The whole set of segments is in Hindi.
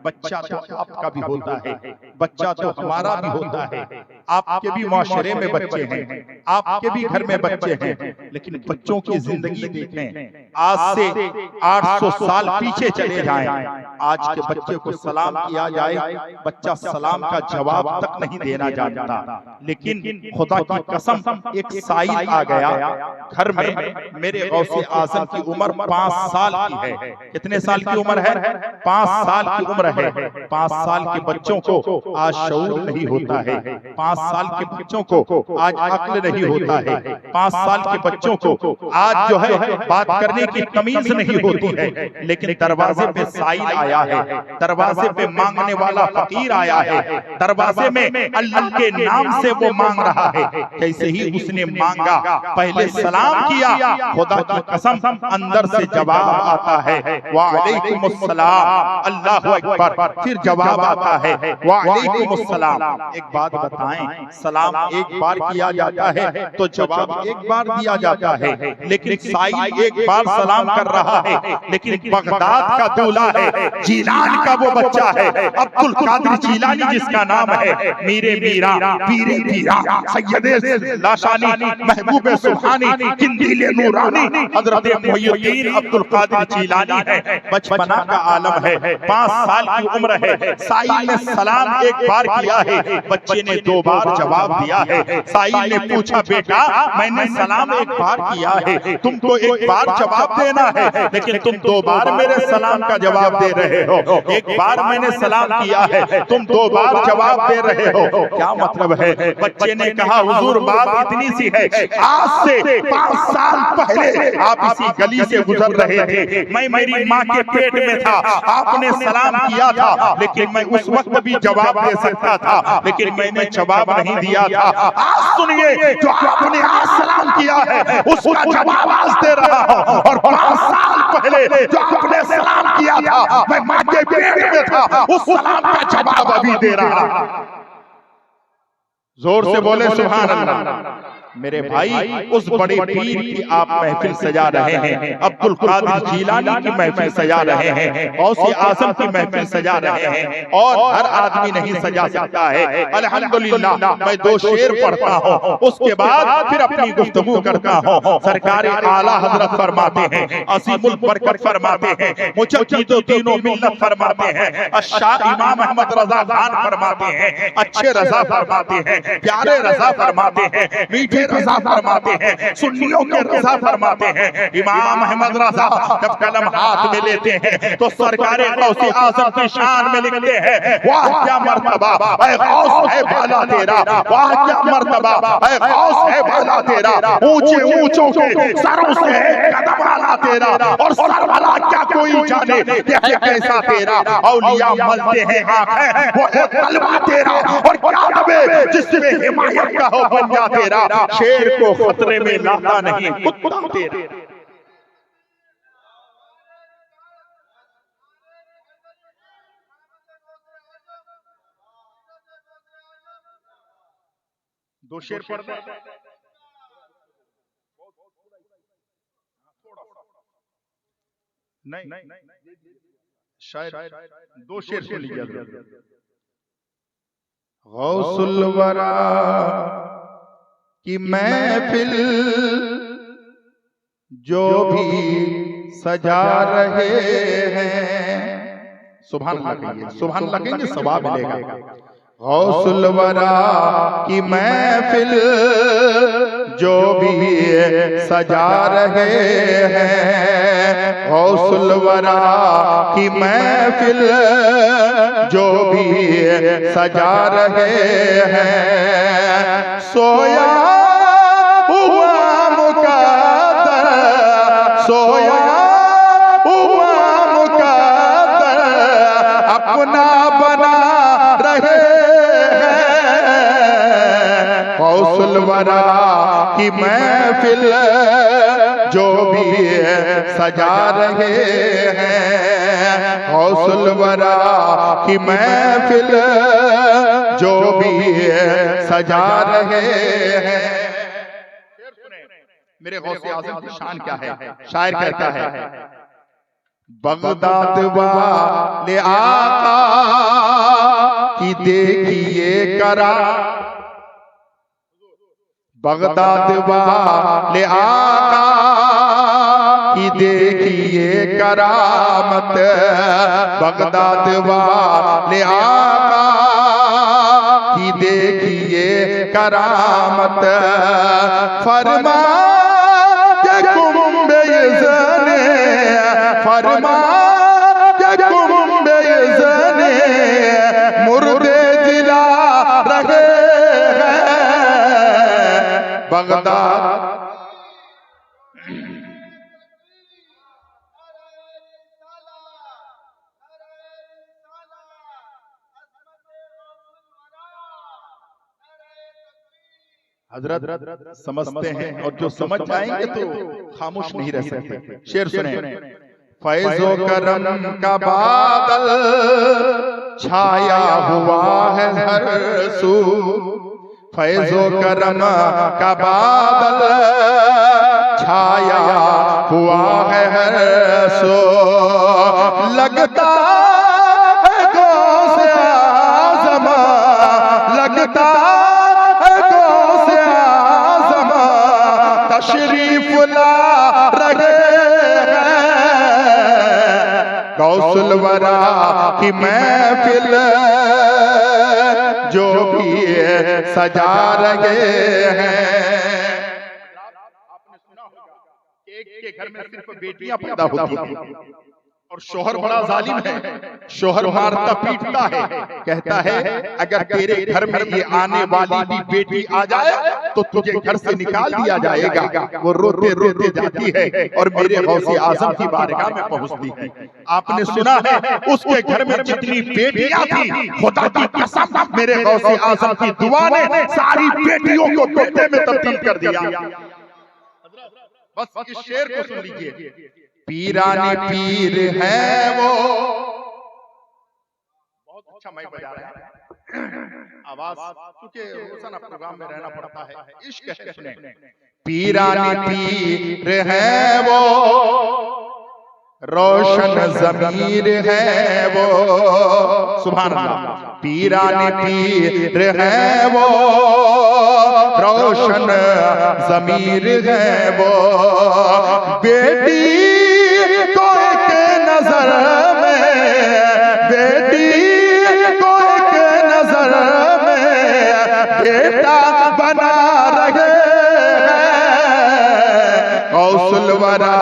बच्चा तो आपका भी होता है, बच्चा तो हमारा भी होता है, आपके भी माशरे में बच्चे हैं, आपके भी घर में बच्चे हैं, लेकिन बच्चों की जिंदगी देखें। आज से 800 साल पीछे चले जाएं, आज के बच्चे को सलाम किया जाए, बच्चा सलाम का जवाब तक नहीं देना जानता। लेकिन खुदा की कसम, एक साइल आ गया घर में, मेरे गौसे आजम की उम्र 5 साल की है। कितने साल की उम्र है? 5 साल की उम्र है। 5 साल के बच्चों को आज शऊर नहीं होता है, 5 साल के बच्चों को आज अक्ल नहीं होता है, 5 साल के बच्चों को आज जो है बात करने की तमीज नहीं होती है। लेकिन दरवाजे पे साइल आया है, दरवाजे पे मांगने वाला फकीर आया है, दरवाजे में अल्लाह के नाम से वो मांग रहा है। कैसे ही उसने मांगा, पहले सलाम किया, खुदा की कसम अंदर से जवाब आता है वालेकुमुस्सलाम, अल्लाहु अकबर, फिर जवाब आता है वालेकुमुस्सलाम। एक बात बताएं, सलाम एक बार किया जाता है तो जवाब एक बार दिया जाता है, लेकिन साइल एक बार सलाम कर रहा है, लेकिन बगदाद का दूल्हा है, जीलान का वो बच्चा है, अब्दुल कादिर जीलानी जिसका नाम है, मीरे मीरा पीरे पीरा सैयदे लाशानी महबूबे सुभानी किंदीले नूरानी हजरत मुहियुद्दीन अब्दुल कादिर जीलानी है। बचपना का आलम है, 5 साल की उम्र है। साइल ने सलाम एक बार किया है, बच्चे ने 2 बार जवाब दिया है। साइल ने पूछा, बेटा मैंने सलाम एक बार किया है, तुमको एक बार जवाब देना है, लेकिन तुम 2 बार मेरे सलाम का जवाब दे रहे हो। एक बार मैंने सलाम किया है, तुम 2 बार जवाब दे रहे हो, क्या मतलब है? बच्चे ने कहा, हुजूर बात इतनी सी है, आज से 5 साल पहले आप इसी गली से गुजर रहे थे, मैं मेरी माँ के पेट में था, आपने सलाम किया था, लेकिन मैं उस वक्त भी जवाब दे सकता था, लेकिन मैंने जवाब नहीं दिया था। आज सुनिए, जो आपने आज सलाम किया है उसका जवाब आज दे रहा हूं, और 5 साल पहले जो आपने सलाम किया था, मैं माँ के पेट में था, उस सलाम का जवाब अभी दे रहा हूं। जोर से बोले सुभान अल्लाह। मेरे भाई, उस बड़े पीर की आप महफिल सजा रहे हैं, अब्दुल कादिर जीलानी की महफिल सजा रहे हैं, गौसे आजम की महफिल सजा रहे हैं, और हर आदमी नहीं सजा सकता है। अल्हम्दुलिल्लाह, मैं 2 शेर पढ़ता हूँ, उसके बाद फिर अपनी गुफ्तगू करता हूँ। सरकार आला हजरत फरमाते हैं, असीमुल बरकत फरमाते हैं, मुजद्दिदो दीनो मिल्लत फरमाते हैं, अशाह इमाम अहमद रजा खान फरमाते हैं, अच्छे रजा फरमाते हैं, प्यारे रजा फरमाते हैं, मीठे रजा फरमाते हैं, सुन्नियों के रजा फरमाते हैं। इमाम अहमद रजा जब कलम हाथ में लेते हैं तो सरकार गौसे आजम की शान में लिखते हैं, वाह क्या मर्तबा ऐ गौस है बाला तेरा, वाह क्या मर्तबा ऐ गौस है बाला तेरा, ऊंचे ऊंचों के सरों से कदम आला तेरा, और सरवाला क्या कोई जाने ये कैसा तेरा, औलिया मलते हैं आंखें वो है तलवा तेरा, और क्या दबे जिसमें हिमायत का हो पंजा तेरा, शेर को खतरे में लाता नहीं कुत्ता तेरा। दो शेर पढ़ दे, नहीं शायद 2 शेर सुन लीजिए। गौसुल वरा कि महफिल जो भी सजा रहे हैं, सुभान अल्लाह कहिए, सुभान अल्लाह कहेंगे सवाब मिलेगा। गौसुल वरा की महफिल जो भी सजा रहे हैं, गौसुल वरा की महफिल जो भी सजा रहे हैं, सोया हुआ मुकद्दर, सोया हुआ मुकद्दर अपना बना रहे हैं, गौसुल वरा की महफिल जो भी सजा रहे हैं, गौसुल वरा की महफिल जो भी सजा रहे हैं। मेरे गौसे आज़म की शान क्या है? शायर कहता है, बगदाद वाले आका देखिए करा, बगदाद वाले आका की देखिए करामत, बगदाद वाले आका की देखिए करामत। फरमा के कुंबे ज़ने, फरमा के कुंबे ज़ने मुर्दे जिला रहे हैं बगदाद। हजरत समझते हैं और जो समझ जाएंगे तो खामोश नहीं रह सकते। शेर सुने। फैज़ो करम का बादल छाया हुआ है हर सू, फैज़ो करम का बादल छाया हुआ है हर सू। लगता है गौसे आज़म, लगता तशरीफ ला रहे गौसुल वरा की महफिल जो भी सजा रहे हैं। आपने सुना होगा एक के घर में सिर्फ बेटियां पैदा होती हैं और शोहर बड़ा जालिम है, शोहर मारता पीटता है, कहता है अगर तेरे घर में ये आने वाली भी बेटी आ जाए तो तुझे घर से निकाल दिया जाएगा। वो रोते रोते जाती है और मेरे गौसे आजम की बारगाह में पहुंचती है। आपने सुना है उसके घर में जितनी बेटियां थी, खुदा की कसम मेरे गौसे आजम की दुआ ने सारी बेटियों को बेटे में तब्दील कर दिया। बस इस शेर को सुन लीजिए। पीरानी पीर है वो, बहुत अच्छा माइक बजा रहा है, आवाज क्योंकि रोजाना प्रोग्राम में रहना पड़ता है। इश्क है सुने। पीरानी पीर है वो, रोशन ज़मीर है वो, सुभान अल्लाह। पीरानी पीर है वो, रोशन ज़मीर है वो। बेटी को एक नजर में, बेटी को एक नजर में बेटा बना रहे हैं गौसुल वरा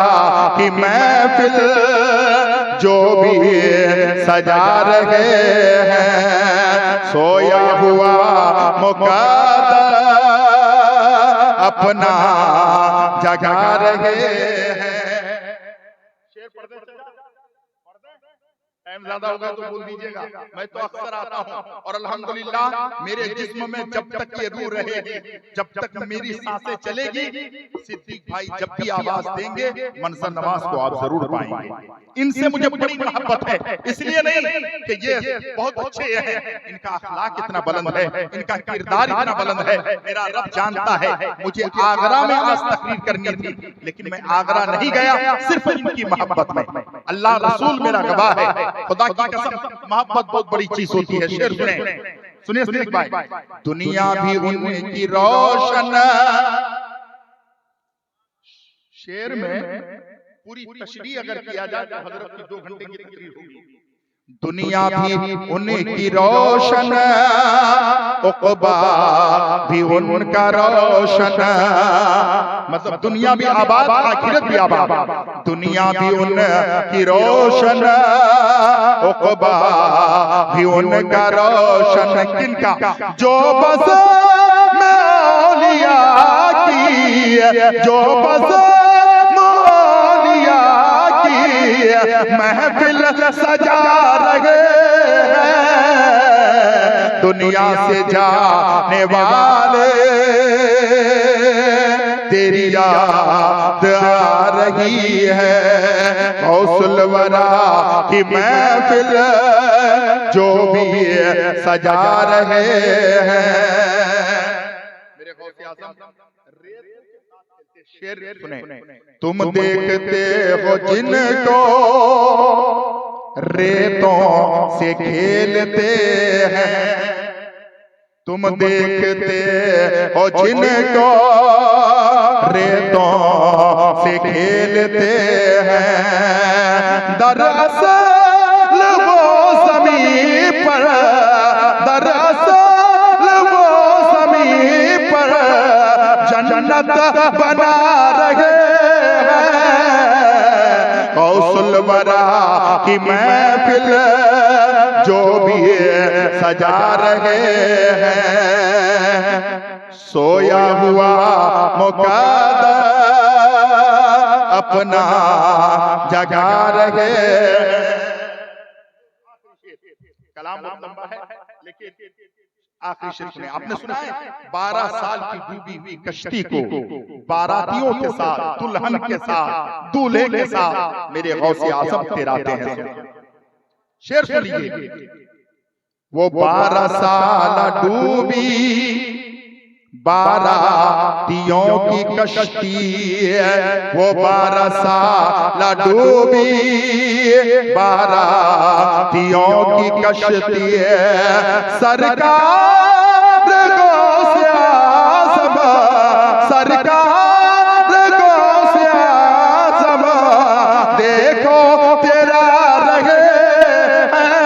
की महफिल जो भी सजा रहे हैं। सोया हुआ मुक़द्दर अपना जगा रहे हैं। शेर पढ़ दे, टाइम ज्यादा होगा तो बोल दीजिएगा। मैं तो अक्सर आता हूँ और अल्हम्दुलिल्लाह मेरे जिस्म में जब तक ये रूह रहेगी, जब तक मेरी सांसें चलेगी, सिद्दीक भाई जब भी आवाज देंगे मंजर नवाज को आप जरूर पाएंगे। इनसे मुझे बड़ी मोहब्बत है, इसलिए नहीं कि ये बहुत अच्छे हैं, इनका अखलाक इतना बुलंद है, इनका किरदार इतना बुलंद है। मेरा रब जानता है मुझे आगरा में आज तकरीर करनी थी, लेकिन मैं आगरा नहीं गया सिर्फ इनकी मोहब्बत में। अल्लाह रसूल मेरा गवाह है, खुदा की कसम मोहब्बत बहुत बड़ी चीज होती है। शेर सुने, सुनिए सिद्दीक भाई। दुनिया भी उनकी रोशन, शेर में पूरी तशरीह अगर किया जाए तो हजरत की 2 घंटे की तकरीर होगी। दुनिया भी उनकी रोशन, उक़बा भी उनका रोशन, मतलब दुनिया भी आबाद आखिरत भी आबाद। दुनिया भी उनकी रोशन, उक़बा भी उनका रोशन। किनका? जो बस में औलिया की, जो बस महफिल सजा रहे हैं दुनिया से जाने वाले, तेरी याद आ रही है गौसुल वरा की महफिल जो भी सजा रहे हैं। मेरे गौसे आज़म शेर सुने। तुम देखते हो जिनको रेतों से खेलते हैं, तुम देखते हो जिनको रेतों से खेलते हैं, दरअसल वो ज़मीं पर, दरअसल वो ज़मीं पर जन्नत बना रहे हैं। कौसुल वरा की महफिल जो भी सजा रहे हैं, सोया हुआ मुक़द्दर अपना जगा रहे। कलाम बहुत लंबा है लेकिन आखिरी शेर सुने। आपने सुना है 12 साल की डूबी हुई कश्ती को बारातियों के साथ, दुल्हन के साथ, दूल्हे के साथ मेरे गौसे आज़म तेराते हैं। शेर सुनिए। वो 12 साल डूबी बारातियों की कश्ती है, वो 12 साल डूबी बारातियों की कश्ती है। सरकार गौसे आज़म, सरकार गौसे आज़म देखो तेरा रहे हैं।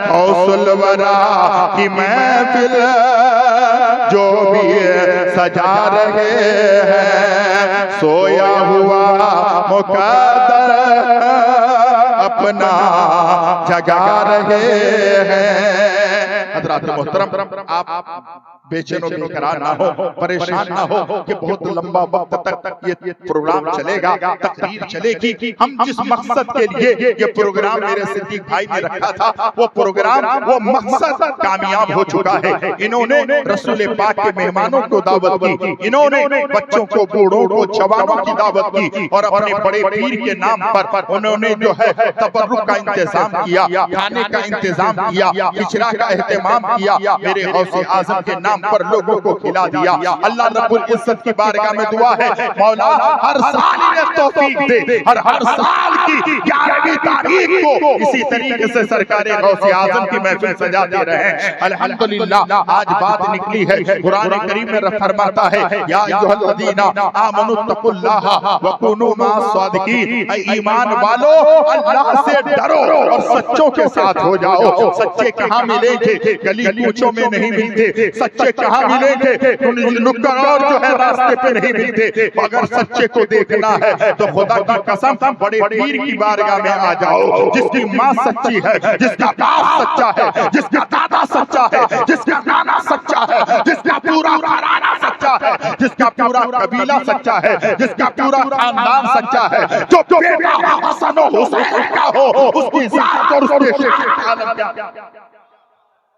कौसुल वरा की महफिल जो भी सजा रहे हैं, सोया हुआ मुक़द्दर अपना जगा रहे हैं। हज़रात मोहतरम, आप बेचैन और बेकरार ना हो, परेशान ना हो कि बहुत लंबा वक्त तक ये प्रोग्राम चलेगा, तकरीर चलेगी। हम जिस मकसद के लिए ये प्रोग्राम मेरे सिद्दीक भाई ने रखा था, वो प्रोग्राम, वो मकसद कामयाब हो चुका है। इन्होंने रसूल पाक के मेहमानों को दावत की, इन्होंने बच्चों को, बूढ़ों को, जवानों की दावत की और अपने बड़े पीर के नाम पर उन्होंने जो है तबर्रुक का इंतजाम किया, खाने का इंतजाम किया, हिजरा का एहतमाम किया, मेरे गौसे आज़म के नाम पर लोगों को खिला दिया। अल्लाह रब्बुल इज्जत की बारगाह में दुआ है, मौला हर साल इन्हें तौफीक दे और हर साल की 11वीं तारीख को इसी तरीके से सरकारे गौसे आज़म की महफिल सजाते रहे। अल्हम्दुलिल्लाह आज बात निकली है, कुरान करीम में फरमाता है, या अय्युहल्लज़ीना आमनुत्तकुल्लाह व कुनू मास्सादिकीन, ईमान वालो अल्लाह से डरो और सच्चों के साथ हो जाओ। सच्चे कहाँ मिलेंगे? गली कूचों में नहीं मिलते। सच्चे कहाँ मिलेंगे? नुक्कड़ और जो है रास्ते पे नहीं मिलते। अगर सच्चे को देखना है तो खुदा की कसम बड़े पीर की बारगाह में आ जाओ, जिसकी माँ सच्ची है, जिसका बाप सच्चा है, जिसका दादा सच्चा है, जिसका नाना सच्चा है, जिसका पूरा घराना सच्चा है, जिसका पूरा कबीला सच्चा है, जिसका पूरा खानदान सच्चा है, जो बेटा हसन और हुसैन का हो, उसकी जात और उसके शान।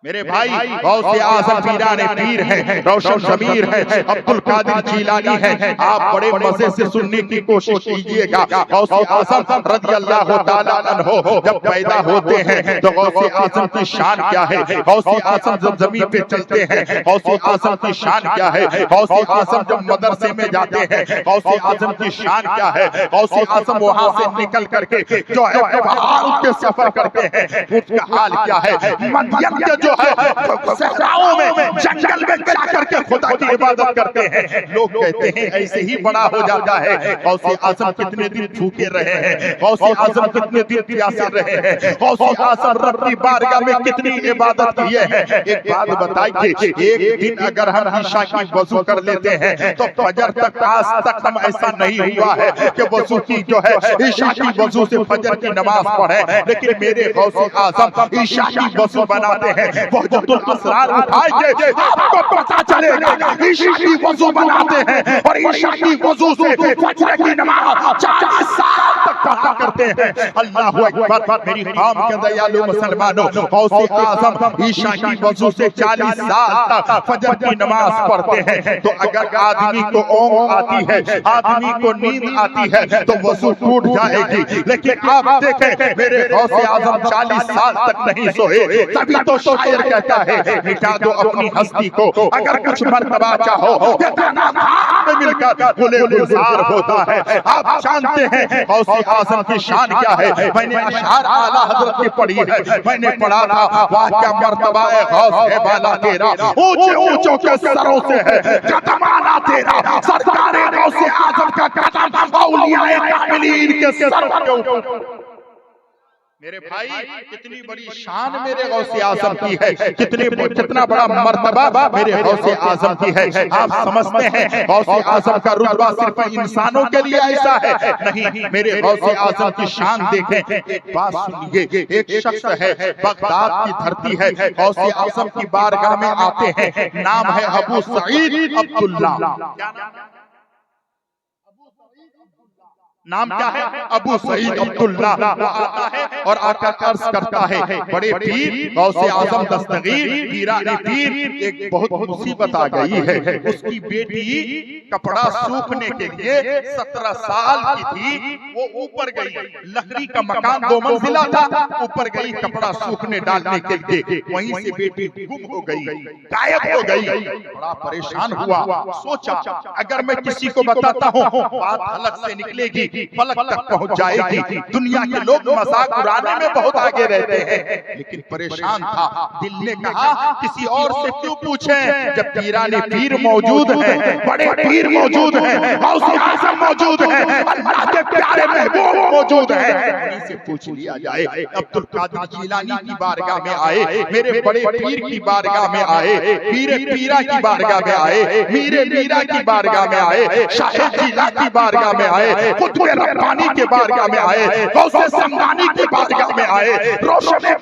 मेरे भाई गौसे आज़म पीराने पीर हैं, रोशन ज़मीर हैं, अब्दुल कादिर जीलानी हैं। आप बड़े मजे से सुनने की कोशिश कीजिएगा। गौसे आज़म रज़ियल्लाहु ताला अन्हु जब पैदा होते हैं तो गौसे आज़म की शान क्या है? गौसे आज़म जब ज़मीन पे चलते हैं गौसे आज़म की शान क्या है? गौसे आज़म जब मदरसे में जाते हैं गौसे आज़म की शान क्या है? गौसे आज़म वहां से निकल करके जो है पहाड़ पे सफर करते हैं, उसका हाल क्या है? मदियन के जो सहराओं में, जंगल में जाकर के खुदा की इबादत करते हैं। लोग कहते हैं ऐसे ही बड़ा हो जाता है। गौसे आज़म कितने दिन भूखे रहे हैं, गौसे आज़म कितने दिन प्यासे रहे हैं, गौसे आज़म रब की बारगाह में कितनी इबादत किए हैं। एक बात बताइए, एक दिन अगर हम ईशा की वजू कर लेते हैं तो फजर तक आज तक हम ऐसा नहीं हुआ है कि वजू की जो है ईशा की वजू से फजर की नमाज पढ़े। लेकिन मेरे गौसे आज़म ईशा की वजू बनाते हैं, असरार उठाएंगे, आपको पता चलेगा ईशा की वजू बनाते हैं और ईशा की वजू से फजर की नमाज 40 साल तक पढ़ा करते हैं। अल्लाहु अकबर। मेरी कौम के दयालु मुसलमानों, गौसे आजम ईशा की वजू से 40 साल तक फजर की नमाज पढ़ते हैं। तो अगर आदमी को ऊँघ आती है, आदमी को नींद आती है, तो वजू टूट जाएगी। लेकिन आप देखें मेरे गौसे आजम 40 साल तक नहीं सोए। तभी तो शायर कहता है मिटा दो अपनी हस्ती को, अगर कुछ मर्तबा चाहो ये दाना में मिलकर गुले गुलजार होता है। आप जानते हैं गौसे आजम की शान क्या है। मैंने अशआर आला हजरत की पढ़ी है, मैंने पढ़ा था वाह क्या मर्तबा है गौस है बाला तेरा, ऊंचे ऊंचों के सरों से है कदम आला तेरा। सरकारे गौसे आजम का कदम औलियाए कामिलीन के सर के ऊपर। मेरे भाई कितनी बड़ी शान मेरे गौसे आजम की है, कितना बड़ा मर्तबा मेरे गौसे आजम की है। आप समझते हैं गौसे आजम का रुतबा सिर्फ इंसानों के लिए ऐसा है? नहीं, मेरे गौसे आजम की शान देखें। एक बात सुनिए, एक शख्स है बगदाद की धरती है, गौसे आजम की बारगाह में आते हैं, नाम है अबू सईद अब्दुल्ला। नाम क्या है? अबू सईद अब्दुल्ला। वो आता है और आकर अर्ज करता है बड़े पीर गौसे आजम दस्तगीर पीराने पीर, एक बहुत मुसीबत आ गई है। उसकी बेटी कपड़ा सूखने के लिए 17 साल की थी, वो ऊपर गई, लकड़ी का मकान 2 मंजिला था, ऊपर गई कपड़ा सूखने डालने के लिए, वहीं से बेटी गुम हो गई, गायब हो गई। बड़ा परेशान हुआ, सोचा अगर मैं किसी को बताता हूँ बात हलक से निकलेगी, फलक तक पहुंच जाएगी। दुनिया के लोग मजाक उड़ाने में बहुत आगे रहते हैं, लेकिन परेशान था। दिल ने कहा किसी और से क्यों पूछें, जब पीराने पीर मौजूद हैं, बड़े पीर मौजूद हैं, गौसे आजम मौजूद हैं, अल्लाह के प्यारे महबूब मौजूद हैं, उन्हीं से पूछ लिया जाए। अब्दुल कादिर जिलानी की बारगाह में आए, मेरे बड़े पीर की बारगाह में आए, पीरे पीरा की बारगाह में आए, मीरे मीरा की बारगाह में आए, शाह जिला की बारगाह में आए, खुद रब्बानी के बारगाह में आए, गौसे समदानी की बारगाह में आए, रोशनी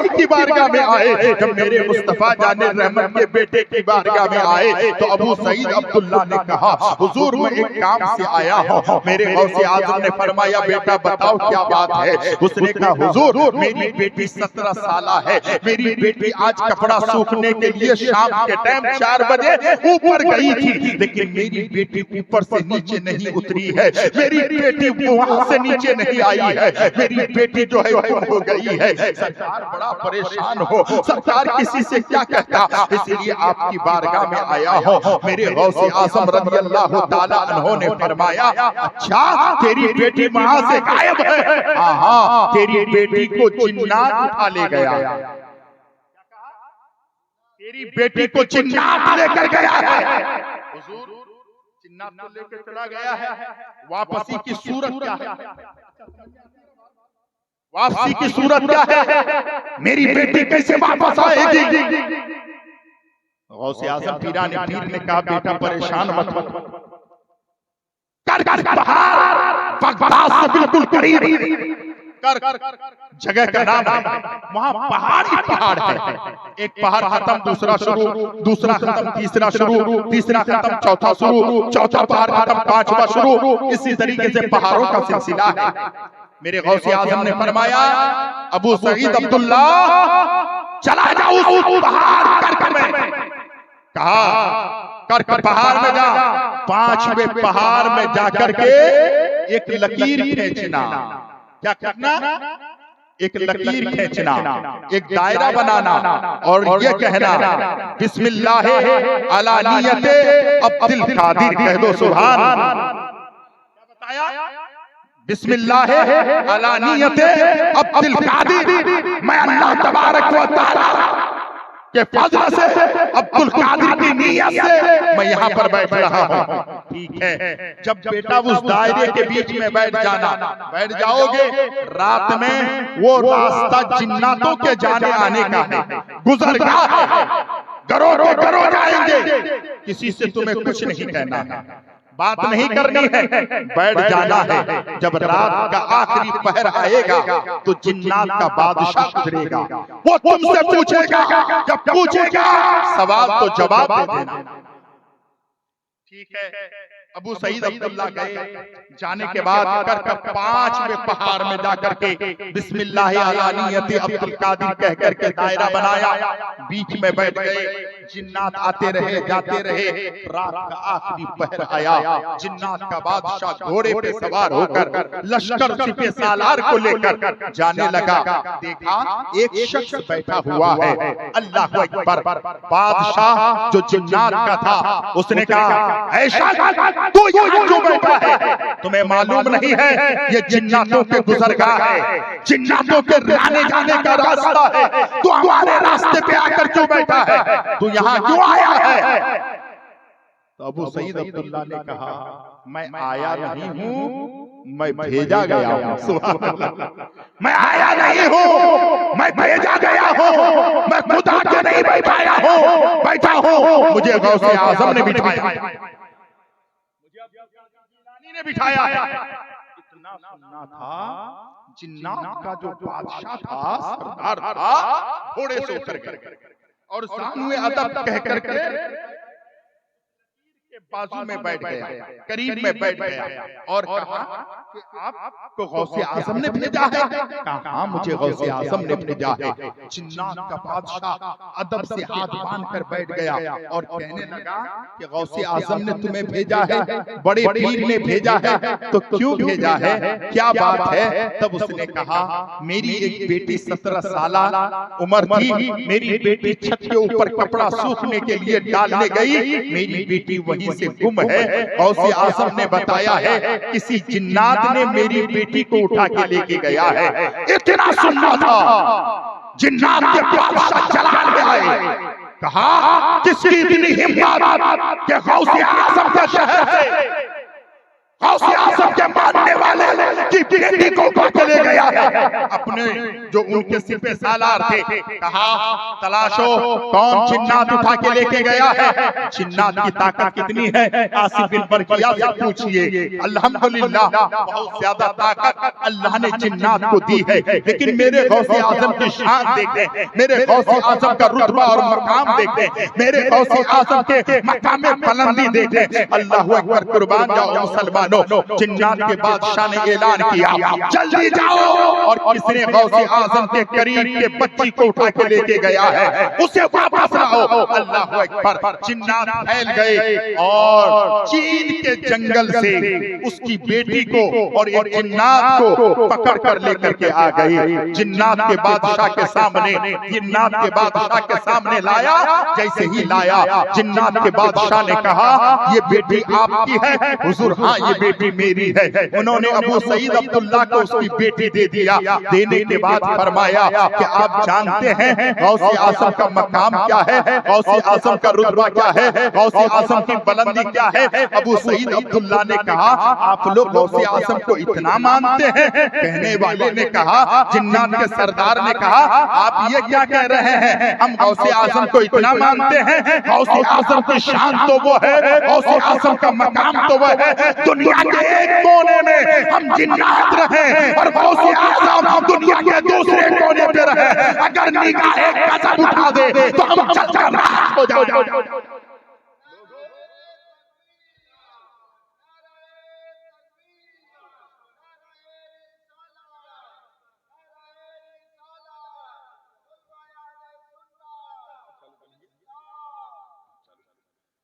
की बारगाह में आए। जब मेरे मुस्तफा जाने रहमत के बेटे की बारगाह में आए तो अबू सईद अब्दुल्ला ने कहा हुजूर मैं एक काम से आया हूँ। मेरे गौसे आजम ने फरमाया बेटा बताओ क्या बात है। उसने कहा हुजूर मेरी बेटी 17 साल है, मेरी बेटी आज कपड़ा सूखने के लिए शाम के टाइम 4 बजे ऊपर गई थी, लेकिन मेरी बेटी ऊपर से नीचे नहीं उतरी है, मेरी बेटी वहां से नीचे नहीं आई है, मेरी बेटी जो है गुम हो गई है। सरकार बड़ा परेशान हो, सरकार किसी से क्या कहता, इसलिए आपकी बारगाह में आया हो। मेरे गौसे आजम रज़ियल्लाहु ताला अन्हु ने फरमाया अच्छा तेरी बेटी वहां से गायब है? हाँ, तेरी बेटी को जिन्नात उठा ले गया, तेरी बेटी को जिन्नात लेकर गया है। हुजूर जिन्नात को लेकर चला गया है, वापसी की सूरत क्या है? वापसी की सूरत क्या है? मेरी बेटी कैसे वापस आएगी? गौसे आजम पीराने पीर ने कहा बेटा परेशान मत हो, कर पहाड़ बगदाद से बिल्कुल करीब कर जगह का नाम है, वहां पहाड़ ही पहाड़ है। एक पहाड़ खत्म दूसरा शुरू, दूसरा खत्म तीसरा शुरू, तीसरा खत्म चौथा शुरू, चौथा पहाड़ खत्म पांचवा शुरू, इसी तरीके से पहाड़ों का सिलसिला है। मेरे गौसे आजम ने फरमाया अबू सईद अब्दुल्ला चला जाओ उस पहाड़ कर में, कहा कर पहाड़ में जा, 5वें पहाड़ में जाकर के एक लकीर खींचना। क्या करना? एक लकीर खींचना, एक दायरा बनाना और ये कहना बिस्मिल्लाह अला नियते अब्दुल कादिर, कह दो सुभान। क्या बताया? बिस्मिल्लाह अला नियते अब्दुल कादिर, मैं अल्लाह तबारक व तआला के फजल से अब्दुल कादिर की नियत से मैं यहाँ पर बैठ रहा हूँ। ठीक है, जब बेटा उस दायरे के बीच में बैठ जाओगे, रात में वो रास्ता जिन्नातों के जाने आने का है, गुजरगाह है, घरों जाएंगे, किसी से तुम्हें कुछ नहीं कहना है, बात नहीं करनी है, बैठ जाना है। जब रात का आखिरी पहर आएगा तो जिन्नात का बादशाह गुजरेगा, वो तुमसे पूछेगा, जब पूछेगा सवाल तो जवाब दे देना। ठीक है, अबू सईद अब्दुल्ला गए, जाने के बाद कर 5वें पहाड़ में जाकर के बिस्मिल्लाह अला नियति अब्दुल कादिर कह करके दायरा बनाया, बीच में बैठ गए। जिन्नात आते रहे जाते रहे, रात का आखिरी पहर आया, जिन्नात का बादशाह घोड़े पे सवार होकर लश्कर सिपे सालार को लेकर जाने लगा। देखा एक शख्स बैठा हुआ है, अल्लाह अकबर। बादशाह जो जिन्नात का था उसने कहा, ऐसा तू यहाँ क्यों बैठा है? तुम्हें मालूम नहीं है ये जिन्नातों के गुजरगाह है, जिन्नातों के आने जाने का रास्ता है, तू हमारे रास्ते पे आकर क्यों बैठा है? तू यहाँ क्यों आया है? तो अबू सईद अब्दुल्ला ने कहा, मैं आया नहीं हूँ, मैं भेजा गया हूँ। सुभान अल्लाह, मैं आया नहीं हूँ, मैं भेजा गया हूँ, मैं खुद आके नहीं बैठा हूँ, मुझे गौसे आजम ने बिठाया, ने बिठाया है। इतना सुनना था, जिन्नात का जो बादशाह था, सरदार था, घोड़े से उतर गए और सानुए अदब कह करके बाजू में बैठ गया, करीब में बैठ गया और कहा कि आपको गौसे आजम ने भेजा है? कहा मुझे गौसे आजम ने भेजा है। जिन्नात का बादशाह अदब से हाथ बांध कर बैठ गया और कहने लगा कि गौसे आजम ने तुम्हें भेजा है, बड़े पीर ने भेजा है, तो क्यों भेजा है, क्या बात है? तब उसने कहा, मेरी एक बेटी 17 साल उम्र थी, मेरी बेटी छत के ऊपर कपड़ा सूखने के लिए डालने गई, मेरी बेटी वहीं से गुम है। गौसे आजम ने बताया है किसी जिन्नात ने मेरी बेटी को उठा के लेके गया है। इतना सुनना था, जिन्नात के बादशाह जलाल में आए, कहा किसकी इतनी हिम्मत कि गौसे आजम के शहर से गौसे आजम के मानने वाले की बेटी को उठा के ले गया है। अपने जो उनके सिपे सालार थे, कहा तलाशो कौन जिन्नात उठा के लेके गया है, जिन्नात की ताकत कितनी है, आसिफ बिन बरकिया से पूछिए। अल्हम्दुलिल्लाह बहुत ज्यादा ताकत अल्लाह ने जिन्नात को दी है, लेकिन मेरे गौसे आजम की शान देखें, मेरे गौसे आजम का रुतबा और मकाम देखें, मेरे गौसे आजम के मकाम बुलंदी देखें। अल्लाहू अकबर, कुर्बान जाओ मुसलमान। जिन्नात के बादशाह ने ऐलान किया, जल्दी जाओ, और किसने गौसे आजम के करीब के बच्ची को उठा के लेके गया है, उसे वापस लाओ। अल्लाह अकबर। जिन्नात फैल गए और चीन के जंगल से उसकी बेटी को और एक जिन्नात को पकड़ कर लेकर के आ गई। जिन्नात के बादशाह के सामने, जिन्नात के बादशाह के सामने लाया। जैसे ही लाया, जिन्नात के बादशाह ने कहा, ये बेटी आपकी है? हुजूर, हाँ ये बेटी मेरी है। उन्होंने अबू सईद अब्दुल्ला को उसकी बेटी दे दिया। देने के बाद फरमाया कि आप जानते हैं गौसे आजम का मकाम क्या है, गौसे आजम का रुतबा क्या है, गौसे आजम की बुलंदी क्या है? अबू सईद अब्दुल्ला ने कहा, आप लोग गौसे आजम को इतना मानते हैं? कहने वाले ने कहा, जिन्नात के सरदार ने कहा, आप ये क्या कह रहे हैं, हम गौसे आजम को इतना मानते हैं? गौसे आजम की शान तो वो है, गौसे आजम का मकाम तो वो है, दुनिया के एक कोने में हम जिन्नात रहे और गौसे आजम दुनिया के दूसरे कोने पे रहे, अगर निगाह एक कदम उठा दे तो हम चलकर राख हो जाएंगे।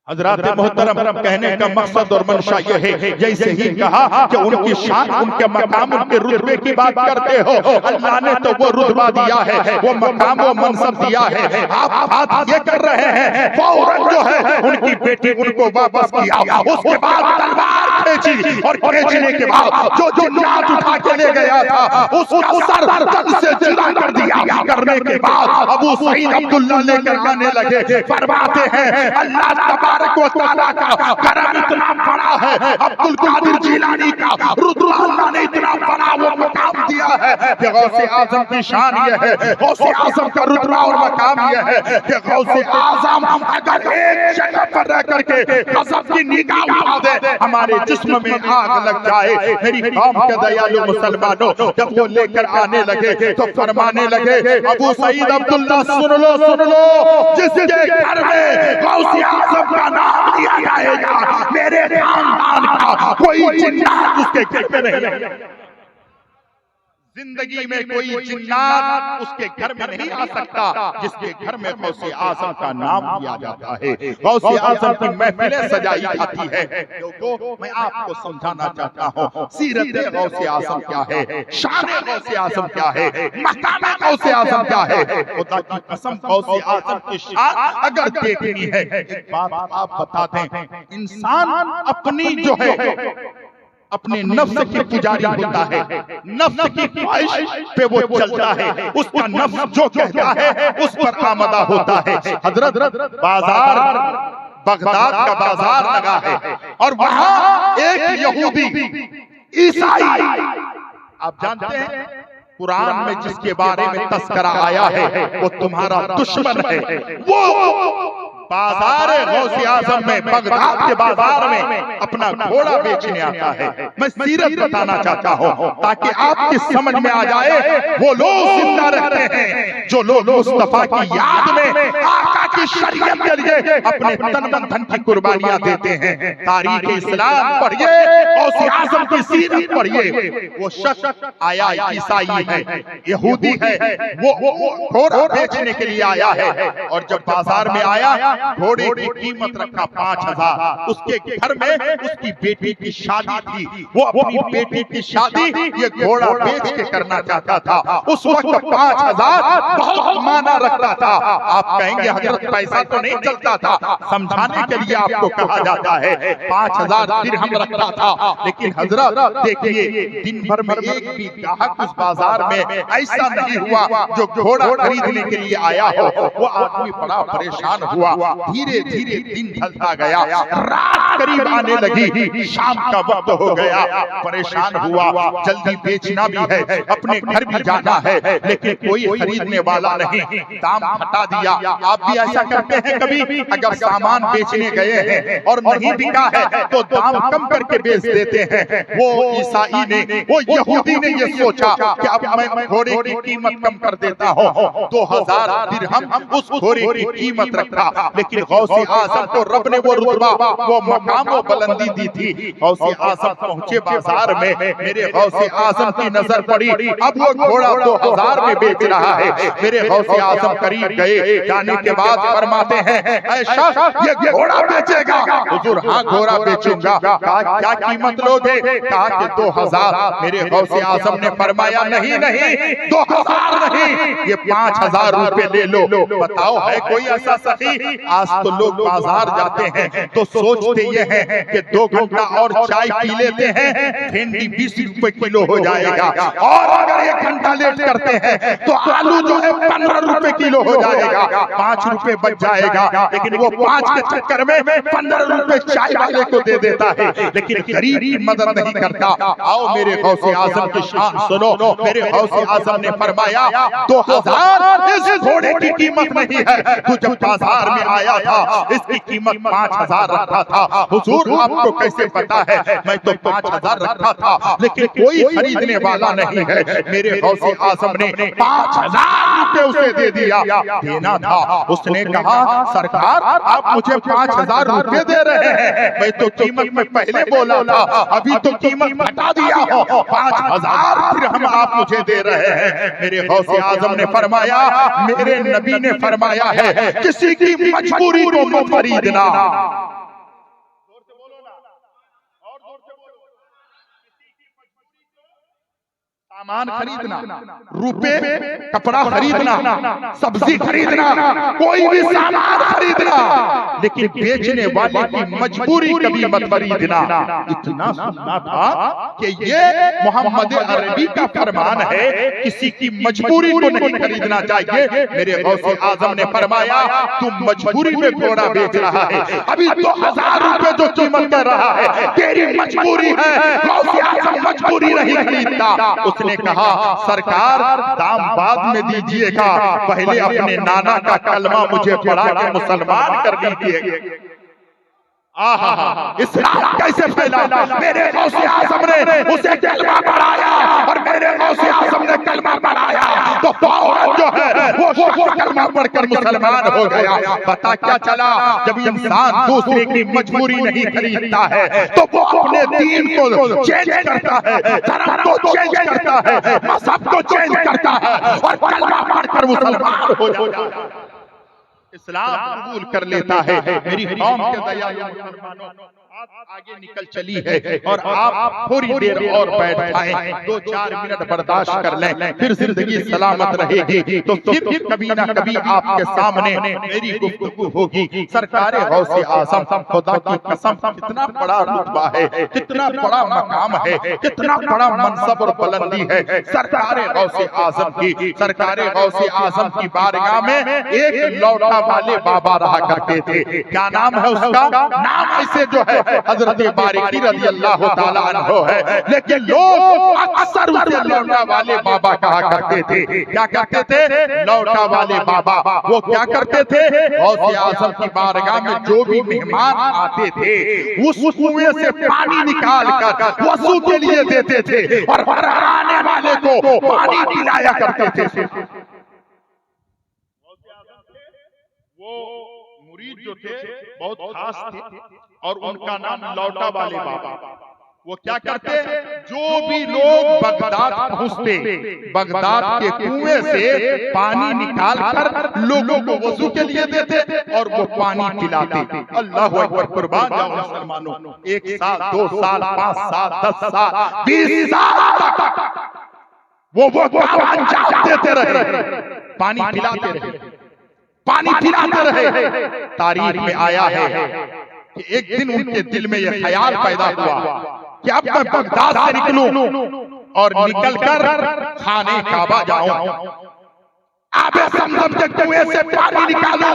हजरात मोहतरम, कहने का मकसद और मंशा यह है, जैसे ही कहा कि उनकी शान, उनके मकाम, उनके रुतबे की बात करते हो, अल्लाह ने तो वो रुतबा दिया है, वो मकाम, वो मनसब दिया है। आप बात ये कर रहे हैं, फौरन जो है उनकी बेटी उनको वापस किया, उसके बाद तलवार खींची और खींचने के बाद जो जिन्नात उठा के ले गया था उसका सर तन से जुदा कर दिया। करने के बाद अबू सईद अब्दुल्ला लेकर आने लगे। फरमाते हैं, अल्लाह तआला का करम इतना बड़ा है, अब्दुल कादिर जिलानी का रुतबा अल्लाह ने इतना बड़ा वो मकाम दिया है कि गौसे आजम की शान ये है, गौसे आजम का रुतबा और मकाम ये है कि गौसे आजम अगर एक जगह पर रह करके गजब की निगाह उठा दे, हमारे जिस्म जिस्म में आग लग जाए। मेरी कौम के दयालु मुसलमानों, जब वो लेकर आने लगे तो फरमाने लगे, अबू सईद अब्दुल्ला सुन लो, जिसके घर में गौसे आज़म का नाम लिया जाएगा, मेरे खानदान का कोई जिन्नात उसके घर में नहीं। जिंदगी में कोई जिन्नात उसके घर में नहीं आ सकता जिसके घर में गौसे आज़म का नाम लिया जाता है। गौसे आज़म की महफिलें सजाई जाती है। लोगों, मैं आपको समझाना चाहता हूँ, सीरत गौसे आज़म क्या है, शान गौसे आज़म क्या है, मकाम गौसे आज़म क्या है। खुदा की कसम, गौसे आज़म की शान अगर देखनी है, एक बात आप बता दें, इंसान अपनी जो है अपने नफ्स की पुजारी होता है, नफ्स की ख्वाहिश पे वो चलता है, उसका नफ्स जो कहता है उस पर आमदा होता है। हजरत बाजार, बगदाद का बाजार लगा है और वहां एक यहूदी ईसाई, आप जानते हैं कुरान में जिसके बारे में तस्करा आया है वो तुम्हारा दुश्मन है, वो बाजार गौसे आज़म में, बगदाद के बाजार में अपना घोड़ा बेचने आता है। मैं सीरत बताना चाहता हूँ ताकि आपकी समझ में आ जाए, वो लोग जिंदा रहते हैं जो लोग मुस्तफा की याद में, आका की शरीयत के लिए अपने तन मन धन की कुर्बानियां देते हैं। तारीख इस्लाम पढ़िए, गौसे आज़म की सीरत पढ़िए। वो शख्स आया ईसाई है, यहूदी है, वो घोड़ा बेचने के लिए आया है और जब बाजार में आया, घोड़े की कीमत रखा 5000। उसके घर में उसकी बेटी की शादी थी, वो अपनी बेटी की शादी ये घोड़ा बेच के करना चाहता था। उस वक्त 5000 बहुत माना रखता था। आप कहेंगे हजरत पैसा तो नहीं चलता था, समझाने के लिए आपको कहा जाता है 5000 दिरहम रखता था। लेकिन हजरत देखिए, दिन भर में एक भी ग्राहक उस बाजार में ऐसा नहीं हुआ जो घोड़ा खरीदने के लिए आया हो। वो आदमी बड़ा परेशान हुआ। धीरे धीरे दिन ढलता गया, रात करीब आने लगी, शाम का वक्त हो गया, परेशान हुआ, जल्दी बेचना भी है, अपने घर भी जाना है, लेकिन कोई खरीदने वाला नहीं, दाम हटा दिया। आप भी ऐसा करते हैं कभी, अगर सामान बेचने गए हैं और नहीं बिका है तो दाम कम करके बेच देते हैं। वो ईसाई ने, वो यहूदी ने ये सोचा कि अब मैं घोड़े की कीमत कम कर देता हूँ। 2000 दिरहम उस घोड़े की कीमत रखा, लेकिन गौसे आज़म को रब ने वो रुतबा, वो मकाम, वो बुलंदी दी थी। गौसे आज़म पहुंचे बाजार में, मेरे गौसे आज़म की नजर पड़ी, अब वो घोड़ा 2000 में बेच रहा है। मेरे गौसे आज़म करीब गए, जाने के बाद फरमाते हैं, ऐसा ये घोड़ा बेचेगा? हुजूर, हाँ घोड़ा बेचूंगा। कहा क्या कीमत लोगे? कहा कि 2000। मेरे गौसे आज़म ने फरमाया नहीं नहीं, 2000 नहीं, ये 5000 रुपए ले लो। बताओ, है कोई ऐसा सही? आज तो लोग बाजार जाते हैं तो सोचते ये हैं कि 2 घंटा और चाय पी लेते हैं, भिंडी 20 रुपए किलो हो जाएगा, और अगर 1 घंटा लेट करते हैं तो आलू जो है 15 रुपए किलो हो जाएगा, 5 रुपए बच जाएगा। लेकिन वो 5 के चक्कर में 15 रुपए चाय वाले को दे देता है, लेकिन गरीब की मदद नहीं करता। आओ मेरे गौसे आज़म की शान सुनो। मेरे गौसे आज़म ने फरमाया 2000 इस घोड़े की कीमत नहीं है। तू जब बाजार में आया था इसकी कीमत 5000 रखा था। हुजूर, आपको कैसे पता है? मैं तो 5000 रखा था, लेकिन कोई खरीदने वाला नहीं है। मेरे गौसे आज़म ने 5000 रुपए उसे दे दिया। देना था, उसने कहा सरकार आप मुझे 5000 रुपए दे रहे हैं, मैं तो कीमत में पहले बोला था, अभी तो कीमत घटा दिया हो, 5000 दिरहम आप मुझे दे रहे हैं। मेरे गौसे आज़म ने फरमाया, मेरे नबी ने फरमाया है किसी की मजबूरी को मत खरीदना। सामान खरीदना, रुपए, कपड़ा खरीदना, सब्जी खरीदना, कोई भी सामान खरीदना, लेकिन बेचने वाले की मजबूरी कभी मत खरीदना। इतना सुनना था कि ये मोहम्मद अरबी का फरमान है, किसी की मजबूरी को नहीं खरीदना चाहिए। मेरे गौसे आज़म ने फरमाया तुम मजबूरी में घोड़ा बेच रहा है, अभी 2000 रुपए जो कीमत कर रहा है तेरी मजबूरी है, गौसे आज़म मजबूरी नहीं खरीदता। उसने कहा सरकार दाम बाद में दीजिएगा, पहले अपने नाना का कलमा मुझे पढ़ा के मुसलमान कर दीजिए। इस्लाम कैसे फैला? मेरे गौसे आज़म ने उसे कलमा पढ़ाया और मेरे गौसे आज़म ने कलमा पढ़ाया तो फौरन जो है वो शख्स कलमा पढ़कर मुसलमान हो गया। पता क्या चला? जब इंसान दूसरे की मजबूरी नहीं खरीदता है तो वो अपने दीन को चेंज करता है, धर्म को चेंज करता है, मजहब को चेंज करता है और कलमा पढ़कर मुसलमान हो जाता है, इस्लाम कबूल कर लेता है। मेरी कौम के दयालु मुसलमानों, आप आगे निकल चली है और आप थोड़ी देर और बैठ जाएं, 2-4 मिनट बर्दाश्त कर लें, फिर जिंदगी सलामत रहेगी तो फिर कभी ना कभी आपके सामने मेरी गुफ्तगू होगी। सरकारे गौसे आज़म, खुदा की कसम, कितना बड़ा रुतबा है, कितना बड़ा मकाम है, कितना बड़ा मनसब और बुलंदी है सरकारे गौसे आज़म की। सरकारे गौसे आज़म की बारगाह में एक लौटा वाले बाबा रहा करते थे। क्या नाम है उसका? नाम ऐसे जो है हजरत बारिकी रज़ी अल्लाह ताला अन्हु है, लेकिन लोग अक्सर उसे लौटा वाले बाबा कहा करते थे। क्या करते थे? लौटा वाले बाबा। वो क्या करते थे? गौसे आज़म की बारगाह में जो भी मेहमान आते थे उस कुएं से पानी निकाल कर वज़ू के लिए देते थे और हर आने वाले को पानी पिलाया करते थे। वो मुरीद जो थे बहुत खास थे और उनका नाम लौटा वाले बाबा। वो क्या करते? जो भी लोग बगदाद पहुंचते, बगदाद के कुएं से पानी निकाल कर लोगों को वजू के लिए देते और वो पानी पिलाते। अल्लाह अकबर, कुर्बान जाओ मुसलमानों। 1 साल, 2 साल, 5 साल, 10 साल, 20 साल तक वो देते रहे, पानी पिलाते रहे, पानी पिलाते रहे। तारीख में आया है कि एक दिन उनके दिल में यह ख्याल पैदा हुआ कि अब मैं बगदाद से निकलूं और निकलकर खाने काबा जाऊं, आबे समझम के कुएं से पानी निकालूं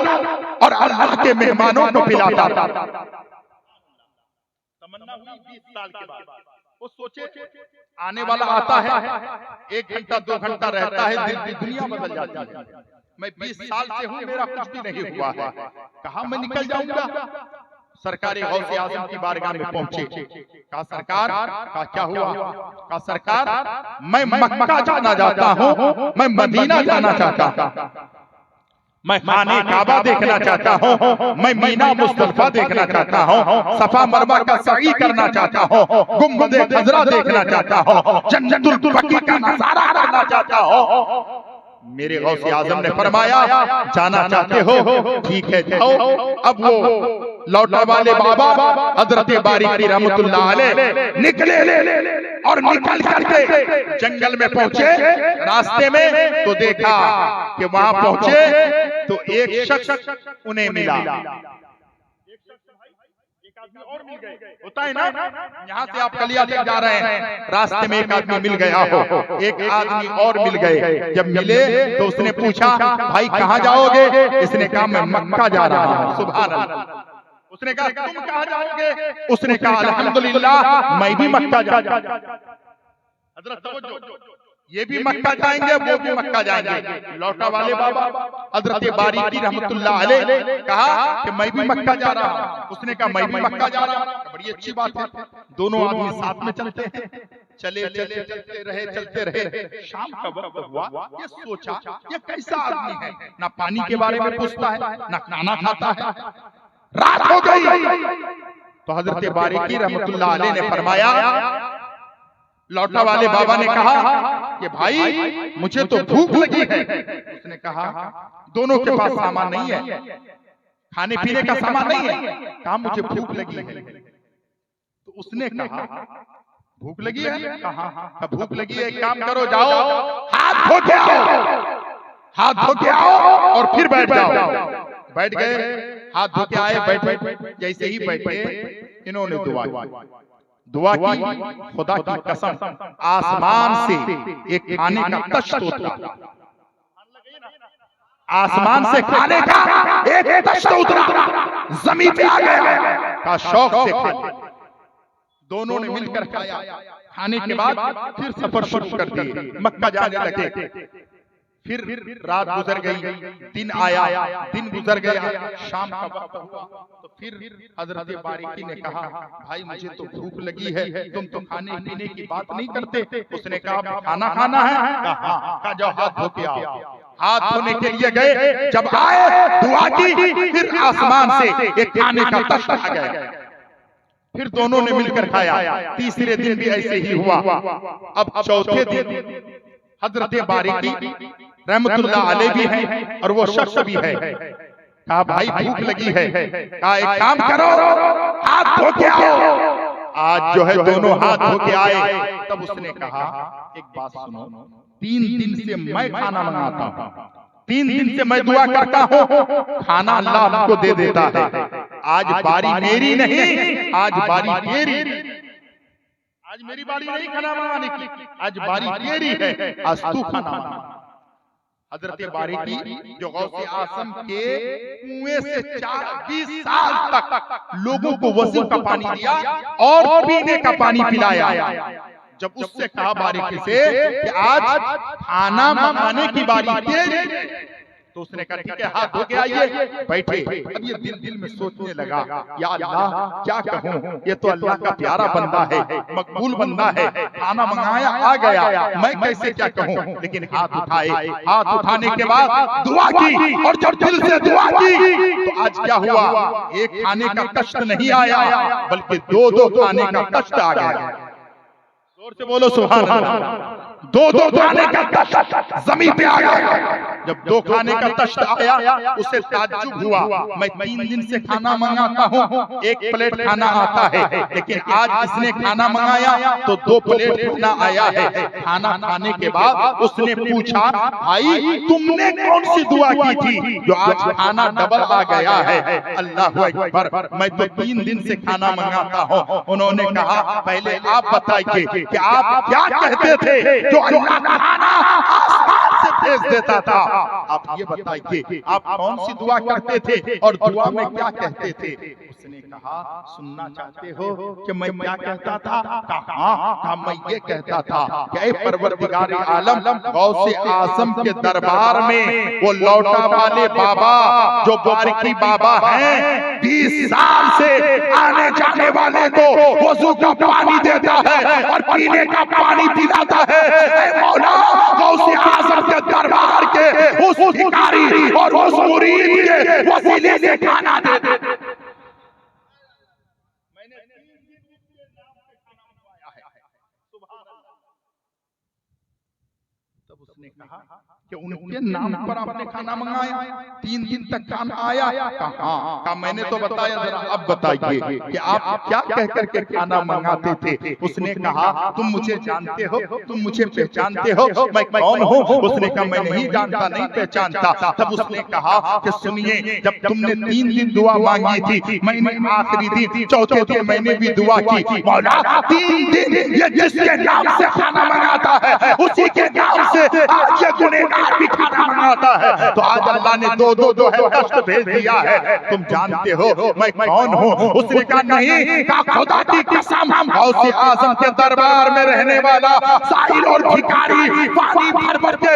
और अल्लाह के मेहमानों को पिलाता। तमन्ना हुई 20 साल के बाद। वो सोचे आने वाला आता है, 1 घंटा 2 घंटा रहता है, दुनिया बदल जाती है। मैं 20 साल से हूं, मेरा कुछ भी नहीं हुआ है, कहां मैं निकल जाऊंगा? सरकारे गौसे आज़म की बारगाह में पहुंचे। कहा सरकार, का क्या हुआ? कहा सरकार, मैं मक्का जाना चाहता हूं, मैं मदीना जाना चाहता हूं, मैं खाने काबा देखना चाहता हूं, मैं मीना मुस्तफा देखना चाहता हूं, सफा मरवा का सई करना चाहता हूं, गुंबदे खजरा देखना चाहता हूं, जन्नतुल बकी का नजारा करना चाहता हूं। मेरे गौसे आज़म ने फरमाया जाना चाहते हो, ठीक है जाओ। अब वो लौटा वाले बाबा हजरत बारिकी रहमतुल्लाह अलैह निकले और निकल करके जंगल में पहुंचे। रास्ते में तो देखा कि वहां पहुंचे तो एक शख्स उन्हें मिला, और मिल गए। होता है ना, यहाँ से आप कलिया तक जा रहे हैं, रास्ते में एक आदमी मिल गया हो, एक आदमी और मिल गए। जब मिले तो उसने पूछा भाई कहाँ जाओगे? इसने कहा मैं मक्का जा रहा हूँ। सुभान अल्लाह। उसने कहा तुम कहाँ जाओगे? उसने कहा अल्हम्दुलिल्लाह मैं भी मक्का जा रहा हूँ। हजरत तवज्जो, ये भी मक्का जाएंगे, वो भी मक्का जाएंगे। लौटा वाले बाबा हजरत बारिकी रहमतुल्लाह अलैह कहा कि मैं भी मक्का जा रहा हूं। उसने कहा मैं भी मक्का जा रहा हूं। बड़ी अच्छी बात है, दोनों आदमी साथ में चलते हैं। चले चले चलते रहे। शाम का वक्त हुआ, ये सोचा ये कैसा आदमी है, ना पानी के बारे में पूछता है, ना खाना खाता है। रात हो गई तो हजरत बारिकी रहमतुल्लाह अलैह ने फरमाया, लौटा वाले बाबा ने कहा कि भाई मुझे तो भूख लगी है। उसने कहा दोनों के पास सामान नहीं है, खाने पीने का सामान नहीं है। कहा मुझे भूख लगी है। तो उसने कहा भूख लगी है? कहा भूख लगी है, एक काम करो जाओ हाथ धो के आओ, हाथ धो के आओ और फिर बैठ जाओ। बैठ गए, हाथ धो के आए, बैठ जैसे ही बैठे इन्होंने दुआ की। खुदा की कसम आसमान से एक खाने का तश्त उतरा, आसमान से खाने का एक तश्त उतरा, जमीन पे आ गया का शौक से खाया। दोनों ने मिलकर खाया। खाने के बाद फिर सफर शुरू कर दिए, मक्का जाने लगे। फिर रात गुजर गई, दिन आया, दिन गुजर गया, शाम का वक्त हुआ, तो फिर हजरत बारिकी ने कहा, भाई मुझे तो भूख लगी है, तुम तो खाने पीने की बात नहीं करते। उसने कहा खाना खाना है? कहा जाओ हाथ धो के आओ। हाथ धोने के लिए गए, जब आए दुआ की, फिर आसमान से एक खाने का तख्त आ गया, फिर दोनों ने मिलकर खाया। तीसरे दिन भी ऐसे ही हुआ। अब चौथे दिन हजरत बारिकी रहमतुल्लाह अलैह भी है और वो शख्स भी है। कहा भाई भूख लगी है। कहा एक काम करो, हाथ धो के आओ। आज जो है दोनों हाथ धो के आए। तब उसने कहा एक बात सुनो, 3 दिन से मैं खाना मंगाता हूँ, 3 दिन से मैं दुआ करता हूँ, खाना अल्लाह आपको दे देता है। आज बारी मेरी नहीं, आज बारी तेरी। आज मेरी बारी नहीं खाना मंगाने की, आज बारी तेरी है, आज तू खाना मंगा। हजरत बारिकी जो गौसे आसम के कुएं से 20 साल तक लोगों को वजू का पानी दिया और पीने का पानी पिलाया, जब उससे कहा बारिकी से कि आज खाना मंगाने की बारी तेरी, तो उसने कहा ठीक है हाथ धो के आइए, बैठे। अब ये दिल में सोचने लगा, या अल्लाह क्या कहूँ, ये तो अल्लाह का प्यारा बंदा है, मकबूल बंदा है, खाना मंगाया आ गया, मैं कैसे क्या कहूँ। लेकिन हाथ उठाए, हाथ उठाने के बाद दुआ की, और जब दिल से दुआ की तो आज क्या हुआ, एक खाने का कष्ट नहीं आया, बल्कि 2-2 खाने का कष्ट आ गया। जोर से बोलो सुभान अल्लाह। 2-2 खाने का कष्ट जमीन पे आ गया। जब 2 खाने का कष्ट आया, उसे ताज्जुब हुआ, मैं 3 दिन से खाना मंगाता हूँ, 1 प्लेट खाना आता है, लेकिन आज इसने खाना मंगाया तो 2 प्लेट खाना आया है। खाना खाने के बाद उसने पूछा, भाई तुमने कौन सी दुआ की थी जो आज खाना डबल आ गया है? अल्लाह अकबर, मैं तो 3 दिन से खाना मंगाता हूँ। उन्होंने कहा पहले आप बताइए कि आप क्या कहते थे जो अल्लाह खाना आसमान से भेज देता था? आप ये बताइए आप कौन सी दुआ करते थे और दुआ में क्या कहते थे? उसने कहा सुनना चाहते हो कि मैं क्या कहता था? कहा मैं ये कहता था कि ऐ परवरदिगार आलम, गौसे आजम के दरबार में वो लौटा वाले बाबा जो बारिकी बाबा हैं, 20 साल से आने जाने वाले को वजू का पानी देता है और पीने का पानी पिलाता है। ऐ मौला, गौसे आजम के दरबार के उस भिखारी और उस मुरीद के वसीले से खाना दे दे। मैंने 3 दिन के नाम पे खाना मंगवाया है। सुभान अल्लाह। तब उसने कहा कि उनके नाम पर आपने खाना मंगाया, 3 दिन तक खाना आया? कहा मैंने तो बताया, जरा अब बताइए कि आप क्या कह करके खाना मंगाते थे? उसने कहा तुम मुझे जानते हो, तुम मुझे पहचानते हो, मैं कौन हूँ? उसने कहा मैं नहीं जानता, नहीं पहचानता। तब उसने कहा कि सुनिए, जब तुमने 3 दिन दुआ मांगी थी, मैंने आखिरी दिन चौथे दिन मैंने भी दुआ की। मौला 3 दिन ये जिसके नाम से खाना मंगाता है उसी के नाम से आज ये गुनहगार भी खाना मंगाता है। तो आज अल्लाह ने 2-2 जो है कष्ट भेज दिया है। तुम जानते हो मैं कौन हूँ? उसने कहा नहीं। कहा खुदा की कसम, गौसे आजम के दरबार में रहने वाला साहिल और भिखारी, पानी भर भर के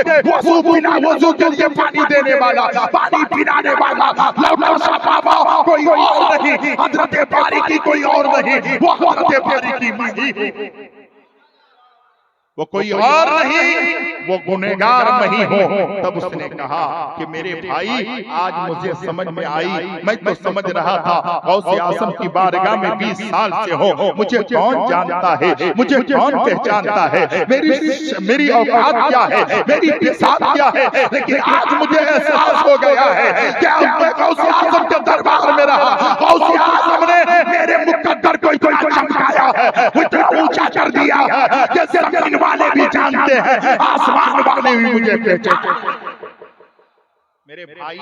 वजू के लिए पानी देने वाला, पानी पिलाने वाला लौटा सा बाबा कोई और नहीं, हजरत बारिकी कोई और नहीं, वो हजरत बारिकी नहीं, वो कोई और नहीं, वो गुनहगार नहीं हो। तब उसने कहा कि मेरे भाई आज मुझे समझ में आई, मैं तो समझ रहा था गौसे आजम की बारगाह में 20 साल से हो, मुझे कौन जानता है, मुझे कौन पहचानता है, मेरी औकात क्या है, मेरी पेशाब क्या है। लेकिन आज मुझे एहसास हो गया है कि अब मैं गौसे आजम के दरबार में रहा, गौसे आजम ने मेरे मुकद्दर को इतना चमकाया है, इतना ऊंचा कर दिया है कि जमीन वाले भी जानते हैं, आसमान वाले भी मुझे पहचानते हैं। मेरे भाई,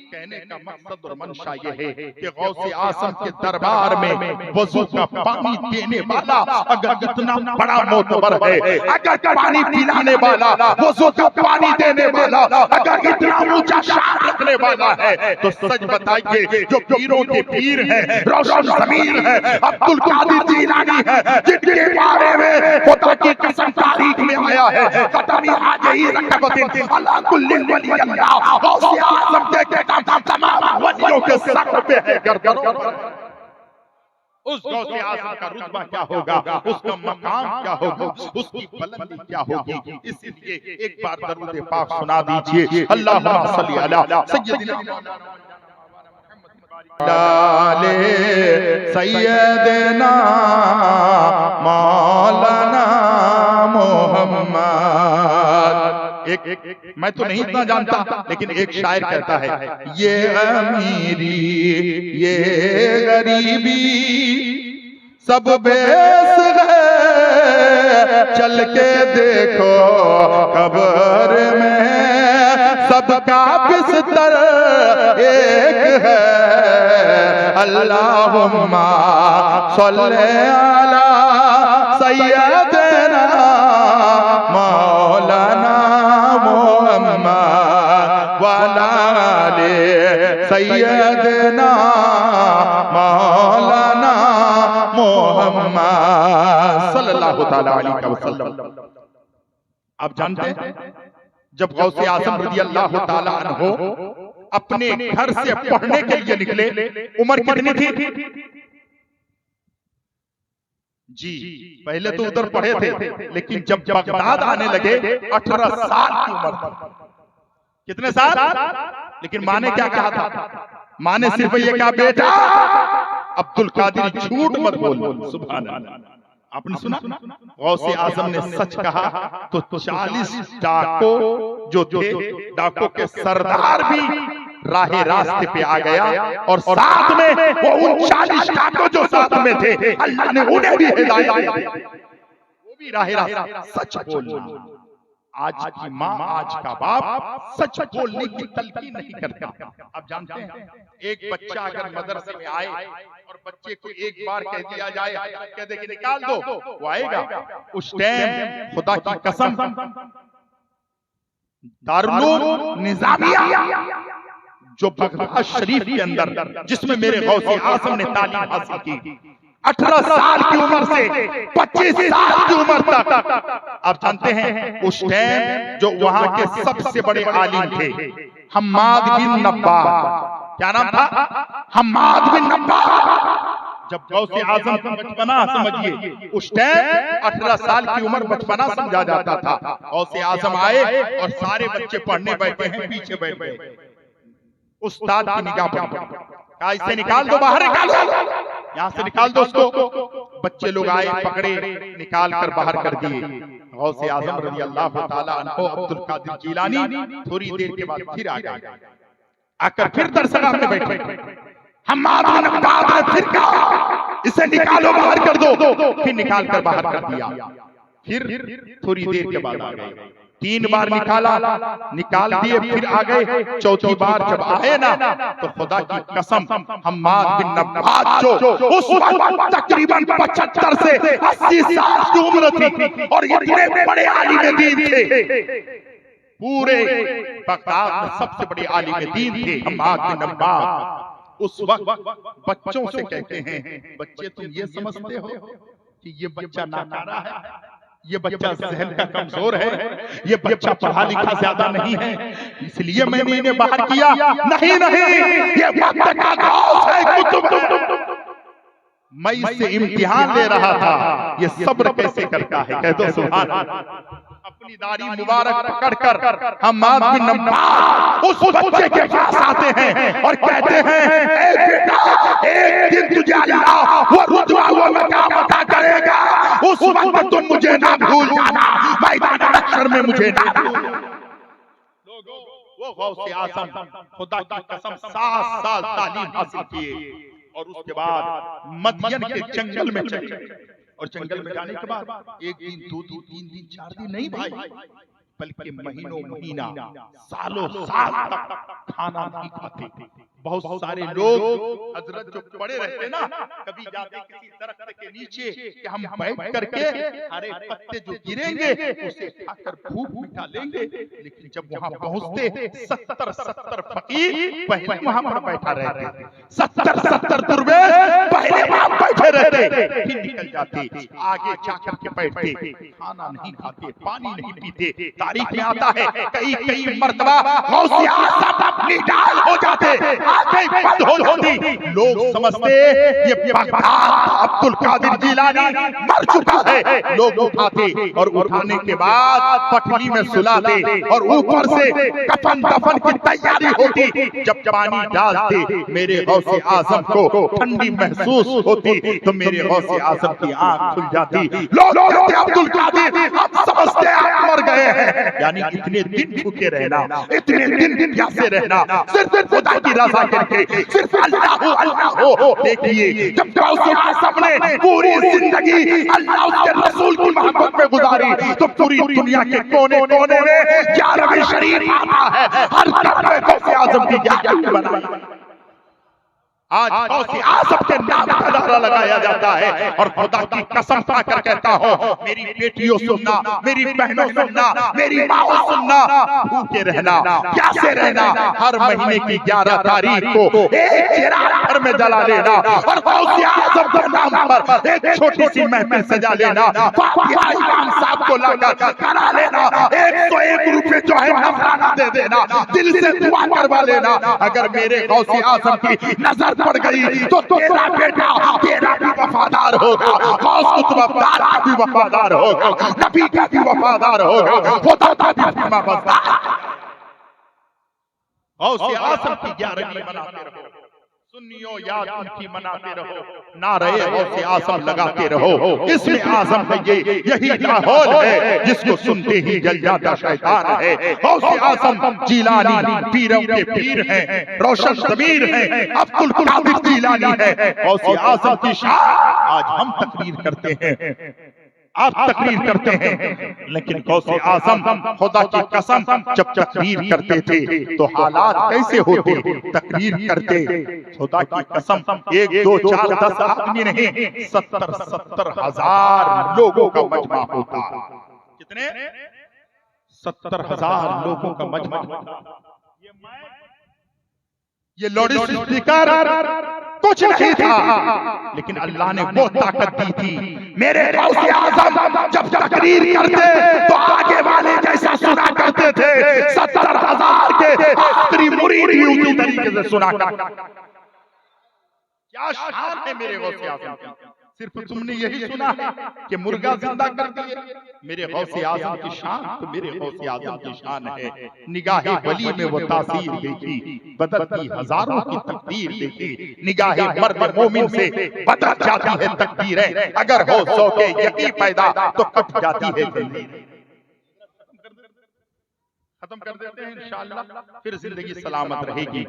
कहने का मकसद और मंशा ये है कि गौसे आजम के दरबार में वजू का पानी देने वाला अगर इतना बड़ा मोतबर है, अगर पानी पिलाने वाला, वजू का पानी देने वाला अगर इतना ऊंचा शान रखने वाला है, तो सच बताइए जो पीरों के पीर हैं, रोशन ज़मीर है, अब्दुल कादिर जीलानी है, जिनके बारे में खुदा की कसम तारीख में आया है, कतनी हाजी रकबतिन अला कुल्ली वली अल्लाह, आज़म के तमाम वलियों के सर पे है गर्दनों पर। उस गौसे आज़म का रुतबा क्या होगा, उसका मकाम क्या होगा, उसकी बुलंदी क्या होगी। इसलिए एक बार दरूद पाक सुना दीजिए, अल्लाहुम्मा सल्ली अला सय्यदिना डाले सैयदना मौलाना मोहम्मद। एक मैं तो नहीं इतना जानता, लेकिन एक शायर कहता है, ये अमीरी ये गरीबी सब बेस है, चल के देखो कब्र में सबका बिस्तर एक है। अल्लाहुम्मा सल्ले अला सय्यदना मौलाना मोहम्मद वाला सैयदना मौलाना मोहम्मद सल्लल्लाहु तआला अलैहि वसल्लम। आप जानते हैं जब गौसे आज़म रज़ी अल्लाह तआला अन्हो अपने घर से पढ़ने के लिए निकले, उम्र कितनी थी? जी पहले तो उधर पढ़े थे, लेकिन जब बगदाद आने लगे 18 साल की उम्र थी। कितने साल? लेकिन माँ ने क्या कहा था? माँ ने सिर्फ ये कहा, बेटा अब्दुल कादिर झूठ मत बोल। सुभान अल्लाह। आपने सुना गौसे आज़म ने सच कहा तो 40 डाको जो थे, डाकों के सरदार भी राहे रास्ते पे आ गया, और साथ में वो उन 40 डाकों जो साथ में थे, अल्लाह ने उन्हें भी हिदायत दी, वो भी राहे रास्ते सच बोलना। आज की माँ, आज का बाप सच बोलने की तलकीन नहीं करता। आप जानते हैं एक बच्चा अगर मदरसे में आए और बच्चे को एक बार कह दिया जाए, कह दे कि निकाल दो, वो आएगा। उस टाइम खुदा की कसम दारुल निजामिया जो बगदाद शरीफ के अंदर, जिसमें मेरे गौसे आज़म ने तालीम हासिल की, 18 साल की उम्र से 25 साल की उम्र तक। आप जानते हैं उस टाइम जो वहां के सबसे बड़े आलिम थे, हम्माद बिन नब्बाह। क्या नाम था? हम्माद बिन नब्बाह। जब गौसे आज़म का बचपना, समझिए उस टाइम 18 साल की उम्र बचपना समझा जाता था। गौसे आज़म आए और सारे बच्चे पढ़ने बैठे हैं, पीछे बैठ गए। उस्ताद की निगाह पड़ी, कहा इसे निकाल दो, बाहर निकालो, यहाँ से निकाल दो उसको। बच्चे लोग आए, पकड़े, निकाल कर बाहर कर दिए। गौसे आज़म रज़ी अल्लाह ताला अन्हो अब्दुल कादिर जीलानी थोड़ी देर के बाद फिर आ गए, आकर फिर दरसगाह में बैठे। हम्माद बिन नब्बाह ने फिर कहा इसे निकालो, बाहर कर दो, फिर निकाल कर बाहर कर दिया। फिर थोड़ी देर के बाद आ गए, 3 बार निकाल दिए, फिर आ गए। चौथी बार जब आए ना, तो खुदा की कसम हम्माद बिन नब्बाह जो उस वक्त तकरीबन 75 से 80 साल की उम्र थी और इतने बड़े आलिम दीन थे, पूरे बगदाद में सबसे बड़े आलिम दीन थे हम्माद बिन नब्बाह। उस वक्त बच्चों से कहते हैं, बच्चे तुम ये समझते हो कि ये बच्चा नाकारा है, ये बच्चा ज़हन का कमजोर है, ये बच्चा पढ़ा लिखा ज्यादा नहीं है, इसलिए मैंने इन्हें बाहर किया? नहीं नहीं, ये वक्त का घास है, कुतुब। मैं इससे इम्तिहान ले रहा था, ये सब्र कैसे करता है। कह दो सुभान अल्लाह। अपनी दाढ़ी मुबारक पकड़कर हम्माद बिन नब्बाह उस बच्चे के पास आते हैं और कहते हैं, ए बेटा, एक दिन तुझे अल्लाह वो रुतबा वो मकाम अता करेगा, उस वक्त तुम मुझे ना भूल जाना, मैदान महशर में मुझे ना भूल। लोगों, वो गौसे आज़म खुदा की कसम 7 साल तालीम हासिल किए और उसके बाद मदियन के जंगल में चले। और जंगल में जाने के बाद 1 दिन 2 दिन 3 दिन 4 दिन नहीं भाई, बल्कि महीनों महीना सालों साल तक खाना नहीं खाते। बहुत सारे लोग हजरत जो पड़े रहते ना, कभी जाते किसी दरख्त के नीचे कि हम बैठ करके हरे पत्ते जो गिरेंगे उसे खाकर भूख मिटा लेंगे, लेकिन जब वहां पहुंचते 70 फकीर पहले वहां पर बैठा रहते, 70 दुर्वेश पहले वहां बैठे रहते, फिर निकल जाते, आगे जाकर के बैठते, खाना नहीं खाते, पानी नहीं पीते। तारीख में आता है कई मर्तबा गौसे आज़म निडाल हो जाते, आंखें बंद हो जाती, लोग समझते ये बगदाद अब्दुल कादिर जिलानी मर चुका है। लोग उठाते और उठाने के बाद पटरी में सुलाते और ऊपर से कफन दफन की तैयारी होती। जब पानी डालते मेरे गौसे आज़म को ठंडी महसूस होती तो मेरे गौसे आज़म की आंख खुल जाती। लोग कहते अब्दुल कादिर अब समझते आप मर गए हैं। यानी इतने दिन भूखे रहना, इतने दिन प्यासे रहना, सिर्फ खुदा की रज़ा करके, सिर्फ अल्लाह हो। देखिए जब गौसे आज़म ने पूरी जिंदगी अल्लाह उसके रसूल की मोहब्बत में गुजारी तो पूरी दुनिया के कोने कोने में 11वीं शरीफ आता है, हर घर में गौसे आज़म की 11वीं बनाई। आज गौसे आज़म के नाम का नारा लगाया जाता है और खुदा की कसम खाकर कहता हूँ, मेरी बेटियों सुनना, मेरी बहनों सुनना, मेरी माओ सुनना, भूखे रहना, प्यासे रहना, हर महीने की 11 तारीख को एक चिराग घर में जला लेना और गौसे आज़म के नाम पर एक छोटी सी महफिल सजा लेना, फातिहा इमाम साहब को लाकर करा लेना, 101 रुपए जो है नजराना दे देना, दिल से दुआ करवा लेना। अगर मेरे गौसे आज़म की नजर पड़ गई तो तेरा बेटा तेरा भी वफादार होगा, गौस कुतुबदार का भी वफादार होगा, नबी का भी वफादार होगा, खुदा का भी वफादार। गौसे आज़म की 11वीं मनाते रहो, सुन्नियों याद उनकी मनाते रहो, नारे गौसे आज़म लगाते रहो। इसमें आज़म है ये, यही माहौल है जिसको सुनते ही जल जाता शैतान है। गौसे आज़म जिलानी पीरों के पीर हैं, रोशन ज़मीर हैं, अब्दुल कादिर जिलानी है। गौसे आज़म की शान आज हम तकरीर करते हैं, आप तकरीर करते हैं, लेकिन गौसे आज़म खुदा की कसम जब तकरीर करते थे तो हालात कैसे होते, तकरीर करते खुदा की कसम 1 2 4 10 आदमी नहीं, 70 हजार लोगों का मजमा होता। कितने? 70 हजार लोगों का मजमा। ये लाउड स्पीकर कुछ नहीं था, लेकिन अल्लाह ने वो ताकत दी थी। मेरे गौसे आज़म जब तकरीर करते तो आगे वाले जैसा सुना करते थे, 70 हजार के आखिरी मुरीद भी उसी तरीके से सुना करते। क्या शान है मेरे गौसे आज़म की। सिर्फ तुमने यही सुना है कि मुर्गा जिंदा कर दिए, मेरे गौसे आज़म की शान तो मेरे गौसे आज़म की शान है। निगाहे वली में वो तासीर देखी, बदलती हजारों की तकदीर देखी। निगाहे मर्द मोमिन से बदल जाती है तकदीरें, अगर हो सौके यकीन पैदा तो कट जाती है तकदीर। खत्म कर देते हैं इंशाअल्लाह, फिर जिंदगी सलामत रहेगी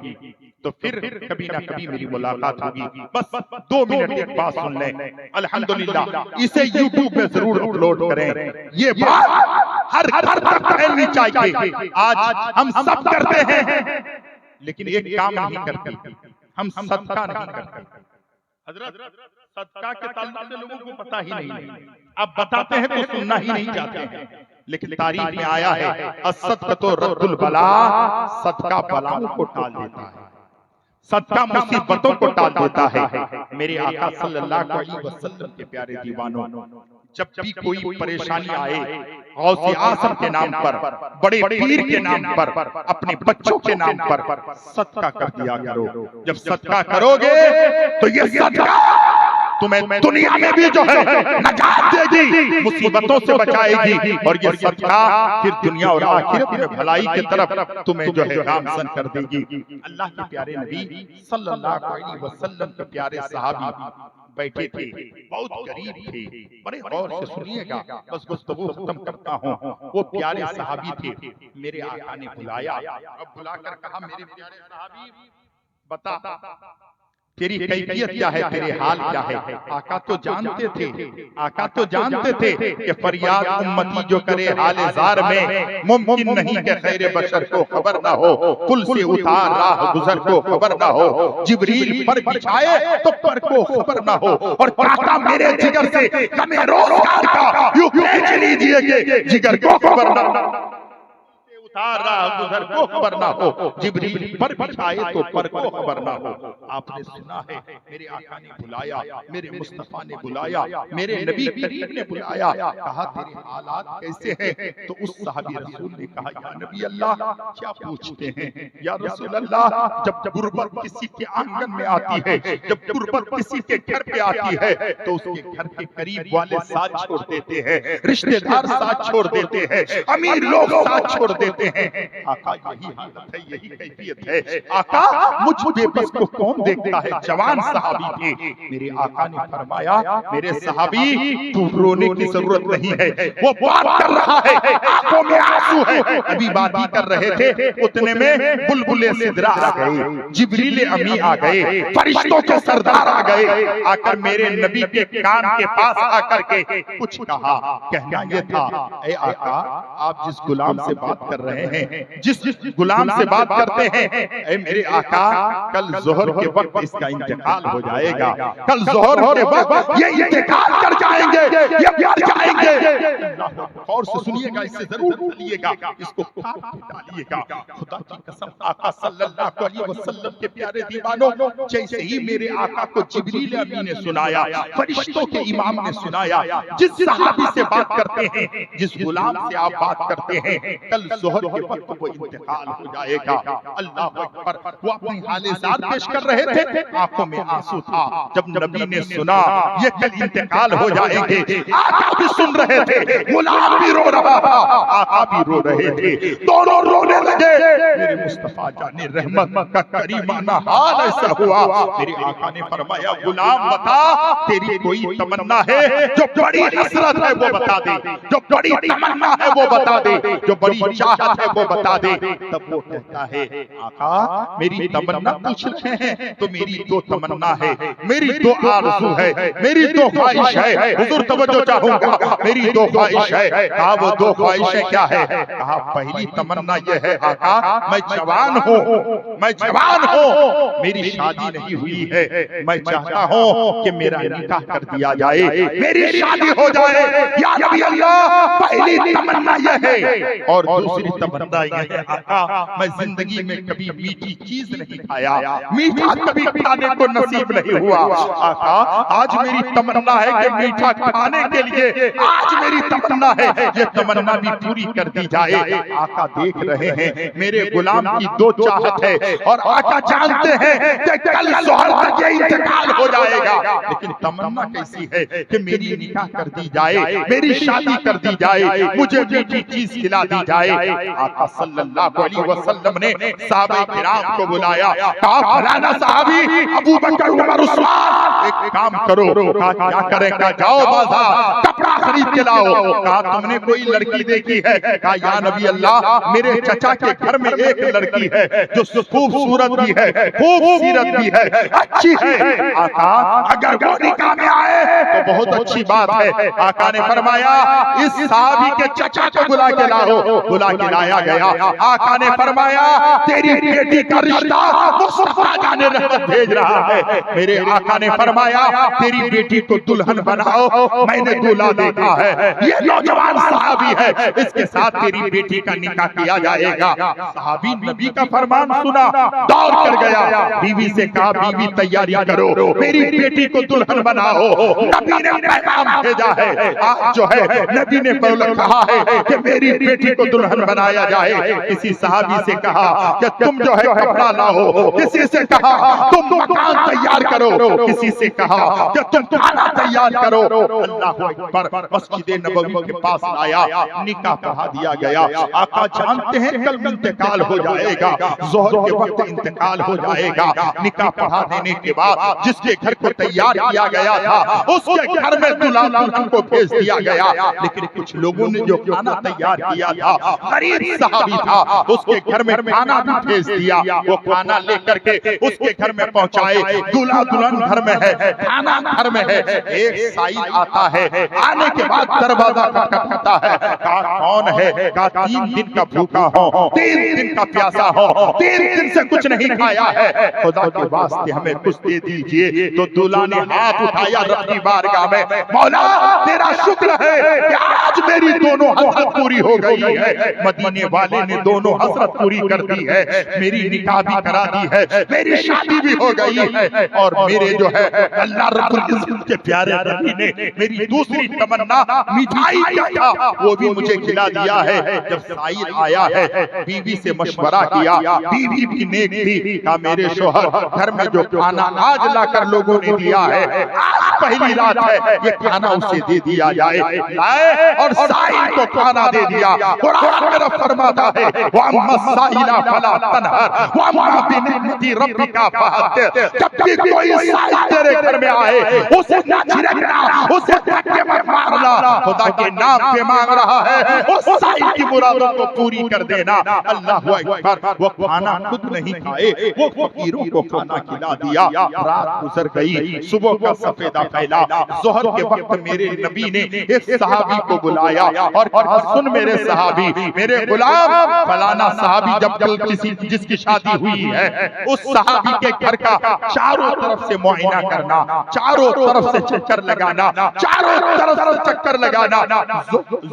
तो फिर कभी ना कभी मेरी मुलाकात होगी। बस 2 मिनट एक बात सुन लें, अल्हम्दुलिल्लाह इसे यूट्यूब पे जरूर अपलोड करें। ये बात हर घर तक फैलनी चाहिए। आज हम सब करते हैं लेकिन एक काम नहीं करते, हम सदका नहीं करते। हजरत सदका के ताल्लुक से लोगों को पता ही नहीं, अब बताते हैं तो सुनना ही नहीं चाहते हैं। लेकिन तारीख में आया है असदक़तो रद्दुल बला, सदका बलाओं को टाल देता है, सदका मुसीबतों को टाल देता है। मेरे आका सल्लल्लाहु अलैहि वसल्लम के प्यारे दीवानों, जब भी कोई परेशानी आए गौसे आज़म के नाम पर, बड़े पीर के नाम पर, अपने बच्चों के नाम पर सदका कर दिया करो। जब सदका करोगे तो ये सदका तुम्हें दुनिया में भी जो है नजात देगी, मुसीबतों से बचाएगी, और ये सदका फिर दुनिया और आखिरत में भलाई की तरफ तुम्हें जो है गामज़न कर देगी। अल्लाह के प्यारे नबी सल्लल्लाहु अलैहि वसल्लम के प्यारे सहाबी बैठे थे, बहुत गरीब थे। बड़े गौर से सुनिएगा, बस गुफ्तगू खत्म करता हूँ। वो प्यारे सहाबी थे, मेरे आका ने बुलाया, अब बुलाकर कहा मेरे प्यारे सहाबी बता तेरी कैफियत क्या है, तेरे हाल क्या है। आका तो जानते थे, आका तो जानते थे कि फरियाद उम्मती जो करे हाले जार में, मुमकिन नहीं कि खैर बशर को खबर ना हो, पुल से उतार राह गुजर को खबर ना हो, जिब्रील पर बिछाए तो पर को खबर ना हो। और काका मेरे जिगर से हमें रोजगार का यूं खींच लीजिए कि जिगर को खबर ना हो, उतार राह गुजर को खबर ना हो, जिब्रील पर बिछाए तो पर को खबर ना हो। आपने सुना है मेरे आका ने बुलाया, मेरे मुस्तफा ने बुलाया, मेरे नबी करीम ने बुलाया, कहा तेरे हालात कैसे हैं। तो उस सहाबी रसूल ने कहा या नबी अल्लाह क्या पूछते हैं या रसूल अल्लाह, जब गुर्बत किसी के आंगन में आती है, जब गुर्बत किसी के घर पे आती है तो उसके घर के करीब वाले साथ छोड़ देते हैं, रिश्तेदार साथ छोड़ देते हैं, अमीर लोग साथ छोड़ देते हैं। आका यही हालत है, यही कैफियत है। आका मुझ बेबस को कौन देखता है। जवान सहाबी थे, मेरे आका ने फरमाया मेरे सहाबी तू रोने की जरूरत नहीं है, वो बात कर रहा है, आंखों में आंसू है। अभी बात ही कर रहे थे, उतने में बुलबुले सिदरा आ गए, जिब्रील अमी आ गए, फरिश्तों के सरदार आ गए। आकर मेरे नबी के कान के पास आकर के कुछ कहा। कहना यह था, ए आका आप जिस गुलाम से बात कर रहे हैं, जिस गुलाम से बात करते हैं, ऐ मेरे आका कल जोहर के वक्त इसका इंतकाल हो जाएगा, कल जोहर के वक्त ये इंतकाल कर जाएंगे, ये मर जाएंगे। और से सुनिएगा, इससे जरूर बोलिएगा, इसको काट के डालिएगा। खुदा की कसम आका सल्लल्लाहु अलैहि वसल्लम के प्यारे दीवानों, जैसे ही मेरे आका को जिब्रील अमी ने सुनाया, फरिश्तों के इमाम ने सुनाया, जिस सहाबी से बात करते हैं, जिस गुलाम से आप बात करते हैं, कल जोहर के वक्त वो इंतकाल हो जाएगा। अल्लाह अकबर। वो अपनी हाल-ए-ज़ात पेश कर रहे थे, आंखों में आंसू था। जब नबी ने सुना ये कल इंतकाल हो जाएंगे, आका भी सुन रहे थे, गुलाम भी रो रहा था, आका भी रो रहे थे, दोनों रोने लगे। मेरे मुस्तफा जाने रहमत का करीमाना हाल ऐसा हुआ। मेरे आका ने फरमाया गुलाम बता तेरी कोई तमन्ना है, जो बड़ी हसरत है वो बता दे, जो बड़ी तमन्ना है वो बता दे, जो बड़ी चाहत है वो बता दे। तब वो कहता है आका मेरी तमन्ना पूछ रहे हैं तो मेरी दो तमन्ना है, मेरी दो आरज़ू है, मेरी दो ख्वाहिश है। हुजूर तवज्जो चाहूंगा, मेरी दो ख्वाहिश है। कहा वो दो ख्वाहिशें क्या है। कहा पहली तमन्ना ये है आका मैं जवान हूँ, मैं जवान हूँ, मेरी शादी नहीं हुई है, मैं चाहता हूँ कि मेरा निकाह कर दिया जाए, मेरी शादी हो जाए। या नबी अल्लाह पहली तमन्ना यह है। और दूसरी तमन्ना यह है आका मैं जिंदगी में कभी मीठी चीज नहीं खाया, मीठा कभी खाने को नसीब नहीं हुआ। आका आज मेरी तमन्ना है कि मीठा खाने के लिए आज मेरी तमन्ना है, ये तमन्ना भी पूरी कर दी जाए। आका देख रहे हैं मेरे गुलाम की दो चाहत है, और आका जानते हैं कि कल जोहर तक ये इंतकाल हो जाएगा, लेकिन तमन्ना कैसी है कि मेरी निकाह कर दी जाए, मेरी शादी कर दी जाए, मुझे मीठी चीज खिला दी जाए। आका सल्लल्लाहु अलैहि वसल्लम ने सहाबा किराम को बुलाया, कहा फलाना सहाबी अबू बकर उमर उस्मान एक काम करो। कहा क्या करें। कहा जाओ बाजार कपड़ा खरीद के लाओ। कहा तुमने कोई लड़की देखी है। कहा या नबी अल्लाह मेरे चचा के घर में एक लड़की है जो खूबसूरत भी है, खूबसूरत भी है, अच्छी है। आका अगर वो निकाह में आए तो बहुत अच्छी बात है। आका ने फरमाया इस सहाबी के चचा को बुला के लाओ। बुला के लाया गया। आका ने फरमाया तेरी बेटी का रिश्ता मुस्तफा जाने रहमत भेज रहा है। मेरे आका ने फरमाया तेरी बेटी को दुल्हन बनाओ, मैंने दूल्हा देखा है, ये नौजवान सहाबी है, इसके साथ तेरी बेटी का निकाह किया जाएगा। सहाबी नबी का फरमान सुना, दौड़ कर गया, बीवी से कहा बीवी तैयारी करो, मेरी बेटी को दुल्हन बनाओ। नबी ने पैगाम भेजा है, आज जो है नबी ने कहा है कि मेरी बेटी को दुल्हन बनाया जाए। किसी सहाबी से कहा कि तुम जो है कपड़ा लाओ, किसी से कहा तुम मकान तैयार करो, किसी से कहा कि तुम खाना तैयार करो। अल्लाह अकबर। मस्जिद नबवी के पास लाया, निकाह पढ़ा दिया गया। आका जानते हैं कल इंतकाल हो जाएगा, जोहर के वक्त इंतकाल हो जाएगा। निकाह पढ़ा देने के बाद जिसके घर को तैयार किया गया था उसके घर में दूल्हा दुल्हन को भेज दिया गया। लेकिन कुछ लोगों ने जो खाना तैयार किया था, गरीब सहाबी था, उसके घर में खाना भी भेज दिया। वो खाना लेकर के उसके घर में पहुंचाए। दूल्हा दुल्हन घर में है, खाना घर में है। एक साइल आता है, आने के बाद दरवाजा खटखटाता है। कहा कौन है? कहा 3 दिन का भूखा हो, 3 दिन का प्यासा हो, 3 दिन से कुछ नहीं खाया है, खुदा के वास्ते हमें कुछ दे दीजिए। तो दूल्हा ने हाथ उठाया रब की बारगाह में, मौला तेरा शुक्र है कि आज मेरी दोनों हसरत पूरी हो गई है। मदीने वाले ने दोनों हसरत पूरी कर दी है, मेरी निकाह भी करा दी है, मेरी शादी भी हो गई है, और मेरे जो है अल्लाह रब्बुल इज्जत के प्यारे नबी ने मेरी दूसरी तमन्ना मिठाई क्या था वो भी मुझे खिला दिया है। जब साइल आया है, बीवी से मशवरा किया, बीवी भी नेक थी। कहा मेरे शोहर घर में जो खाना आज लाकर लोगों ने दिया है, आज पहली रात है, ये खाना उसे दे दिया जाए। लाए और साइल को खाना दे दिया। कुरान मेरा फरमाता है वअम्मा साइला फला तनहर वअम्मा बिनिअमति रब्बिका फहद्दिस। जब भी कोई साइल तेरे घर में आए उसे ना छिड़कना, उसे धक्के मत मारना, खुदा के नाम पे मांग रहा है उस साइल की मुरादों को पूरी कर देना। अल्लाहु अकबर। वो खाना खुद नहीं खाए, वो फकीरों को खाना खिला दिया। रात गुजर गई, सुबह का सफेदा फैला। जोहर के वक्त मेरे नबी ने एक सहाबी को बुलाया और कहा सुन मेरे सहाबी, मेरे गुलाम फलाना सहाबी जब कल किसी जिसकी शादी हुई है उस सहाबी के घर का चारों तरफ से मुआयना करना, चारों तरफ से चक्कर लगाना, चारों तरफ से चक्कर लगाना,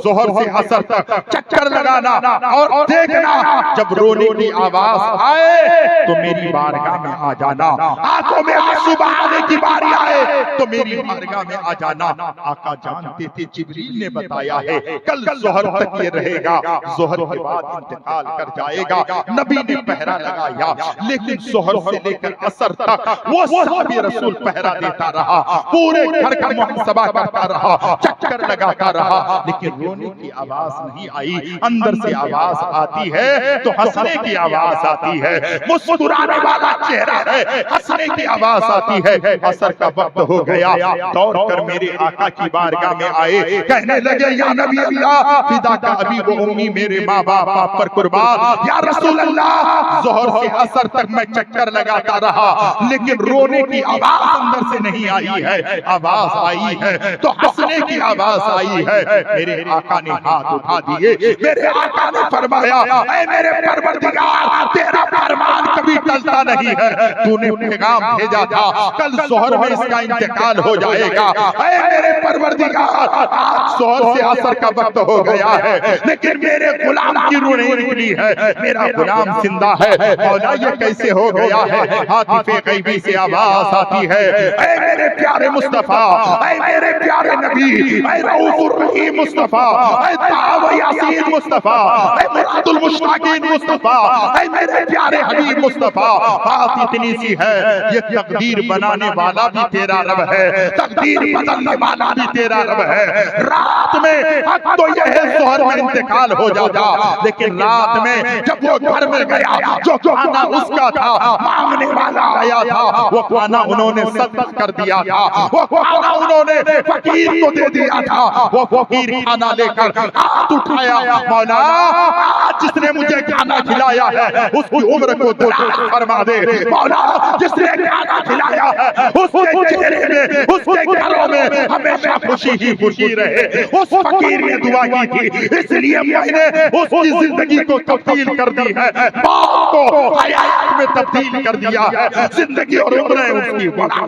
जोहर से असर तक चक्कर लगाना, और देखना जब रोने की आवाज आए तो मेरी बारगाह में आ जाना, आंखों में आंसू बहाने की बारी आए तो मेरी बारगाह में आ जाना। आका जानते थे, जिब्रील ने बताया है कल जोहर तक ये रहेगा, जोहर के बाद इंतकाल कर जाएगा। नबी ने पहरा लगाया, लेकिन जोहर से लेकर असर तक वो सहाबी रसूल पहरा देता रहा, पूरे घर का मुहसबा करता रहा, चक्कर लगाता रहा, लेकिन रोने की आवाज नहीं आई। अंदर से आवाज आती है तो हंसने की आवाज आती है, मुस्कुराने वाला चेहरा है, हंसने की आवाज आती है। असर का वक्त हो गया, दौड़ कर मेरे आका की बारगाह में आए, कहने लगे या नबी अल्लाह फिदा का अभी वो उम्मी मेरे माँ बाप आप पर कुर्बान, या रसूल अल्लाह जोहर से असर तक मैं चक्कर लगाता रहा, लेकिन रोने की आवाज अंदर से नहीं आई है, आवाज आई है तो हंसने की आवाज आई है। मेरे आका ने हाथ उठा दिए, मेरे आका ने फरमाया ऐ मेरे परवरदिगार तेरा फरमान कभी टलता नहीं है, तूने पैगाम भेजा था कल जोहर में इसका इंतकाल हो जाएगा। ऐ मेरे परवरदिगार आज जोहर से असर का वक्त हो गया है, लेकिन मेरे गुलाम की रूह नहीं निकली है, मेरा गुलाम जिंदा है। मौला ये कैसे हो गया है? हातिफे गैबी से आवाज आती है ऐ मेरे प्यारे मुस्तफा, ऐ मेरे प्यारे नबी, ऐ रऊफुर रहीम मुस्तफा, ऐ ताब यासीन मुस्तफा, ऐ मुरादुल मुश्ताकीन मुस्तफा, ऐ मेरे प्यारे हबीब मुस्तफा। बात इतनी सी है, ये तकदीर बनाने वाला भी तेरा रब है, तकदीर बदलने वाला भी तेरा रब है। रात में हक तो ये है जोहर में इंतकाल हो जाता, लेकिन रात में जब वो घर में गया जो खाना उसका था, मांगने वाला आया था, वो खाना उन्होंने सदका कर दिया था, वो खाना उन्होंने फकीर को दे दिया था। वो फकीर खाना लेकर हाथ उठाया, मौला आज जिसने मुझे खाना खिलाया है उसकी उम्र को दराज फरमा दे, मौला जिसने खाना खिलाया है उसके चेहरे में, उसके घरों में हमेशा खुशी ही खुशी रहे। उस फकीर ने दुआ की थी, इसलिए मैंने उसकी जिंदगी को तब्दील कर दी है, मौत को हयात में तब्दील कर दिया है, जिंदगी और उम्रें उसकी बढ़ा।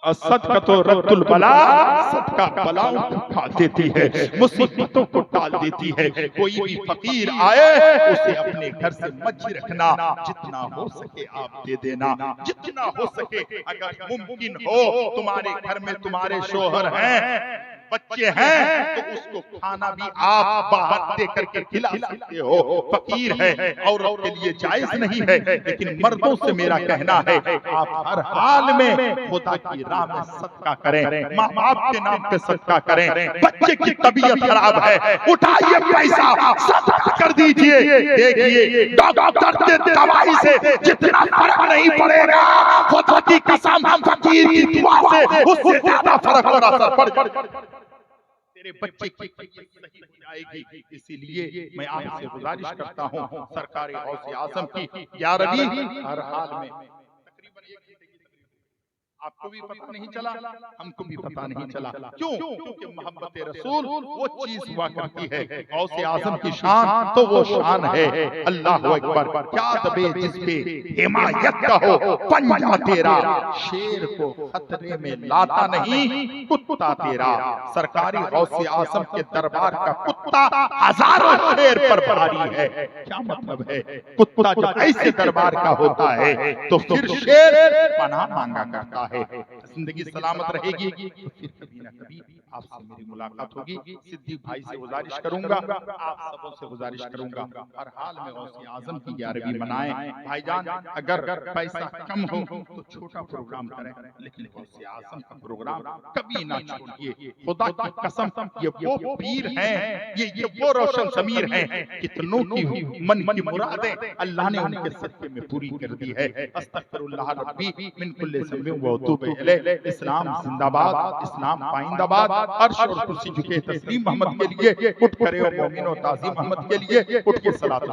सदका तो रद्दुल बला, सदका बलाओं को उठा देती है, मुसीबतों को टाल देती है। कोई भी फकीर आए उसे अपने घर से मत रखना, जितना हो सके आप दे देना, जितना हो सके। अगर मुमकिन हो तुम्हारे घर में तुम्हारे शोहर हैं बच्चे हैं तो उसको खाना भी आप बाहर दे करके खिला सकते हो। फकीर है औरत के लिए जायज नहीं है, लेकिन मर्दों से मेरा कहना है आप हर हाल में खुदा की राह में सदका करें, माँ बाप के नाम पे सदका करें। बच्चे की तबीयत खराब है, उठाइए पैसा सदका कर दीजिए। देखिए डॉक्टर के दवाई से जितना फर्क नहीं पड़ेगा, खुदा की कसम फकीर की दुआ से उससे ज्यादा फर्क होगा। सर पड़ तेरे बच्चे की तबीयत सही हो जाएगी। इसीलिए मैं आपसे गुजारिश करता हूँ सरकार गौसे आजम की 11वीं हर हाल में तकरीबन 1 घंटे की आपको भी पता नहीं चला, हमको भी पता नहीं चला। क्यों? क्योंकि मोहब्बत रसूल वो चीज हुआ करती है। गौसे आजम की शान तो वो शान है। अल्लाह अकबर। क्या दबे जिस पे हिमायत का हो पंजा तेरा, शेर को खतरे में लाता नहीं कुत्ता तेरा। सरकारी गौसे आजम के दरबार का कुत्ता हजारों शेर पर भारी है। क्या मतलब है? कुत्ता जब ऐसे दरबार का होता है तो फिर शेर पनाह मांगा करता है। जिंदगी सलामत रहेगी तो फिर कभी ना कभी आपसे मेरी मुलाकात होगी। सिद्दीक भाई से गुजारिश करूंगा, आप सबों से गुजारिश करूंगा, हर हाल में गौसे आजम की 11वीं मनाएं। भाईजान अगर पैसा कम हो तो छोटा प्रोग्राम करें, लेकिन गौसे आजम का प्रोग्राम कभी ना छोड़िए। खुदा की कसम ये वो पीर हैं, ये वो रोशन ज़मीर हैं, कितनों की मन की मुरादें अल्लाह ने उनके सदक़े में पूरी कर दी है। अस्तगफिरुल्लाह रब्बी मिन कुल्लि ज़ंबिन व अतूबु इलैह। इस्लाम जिंदाबाद, इस्लाम पाइंदाबाद। अर्श और कुर्सी झुके तस्लीम मोहम्मद के लिए, उठ खड़े हो मोमिनो ताज़ीम मोहम्मद के लिए, उठ के सलात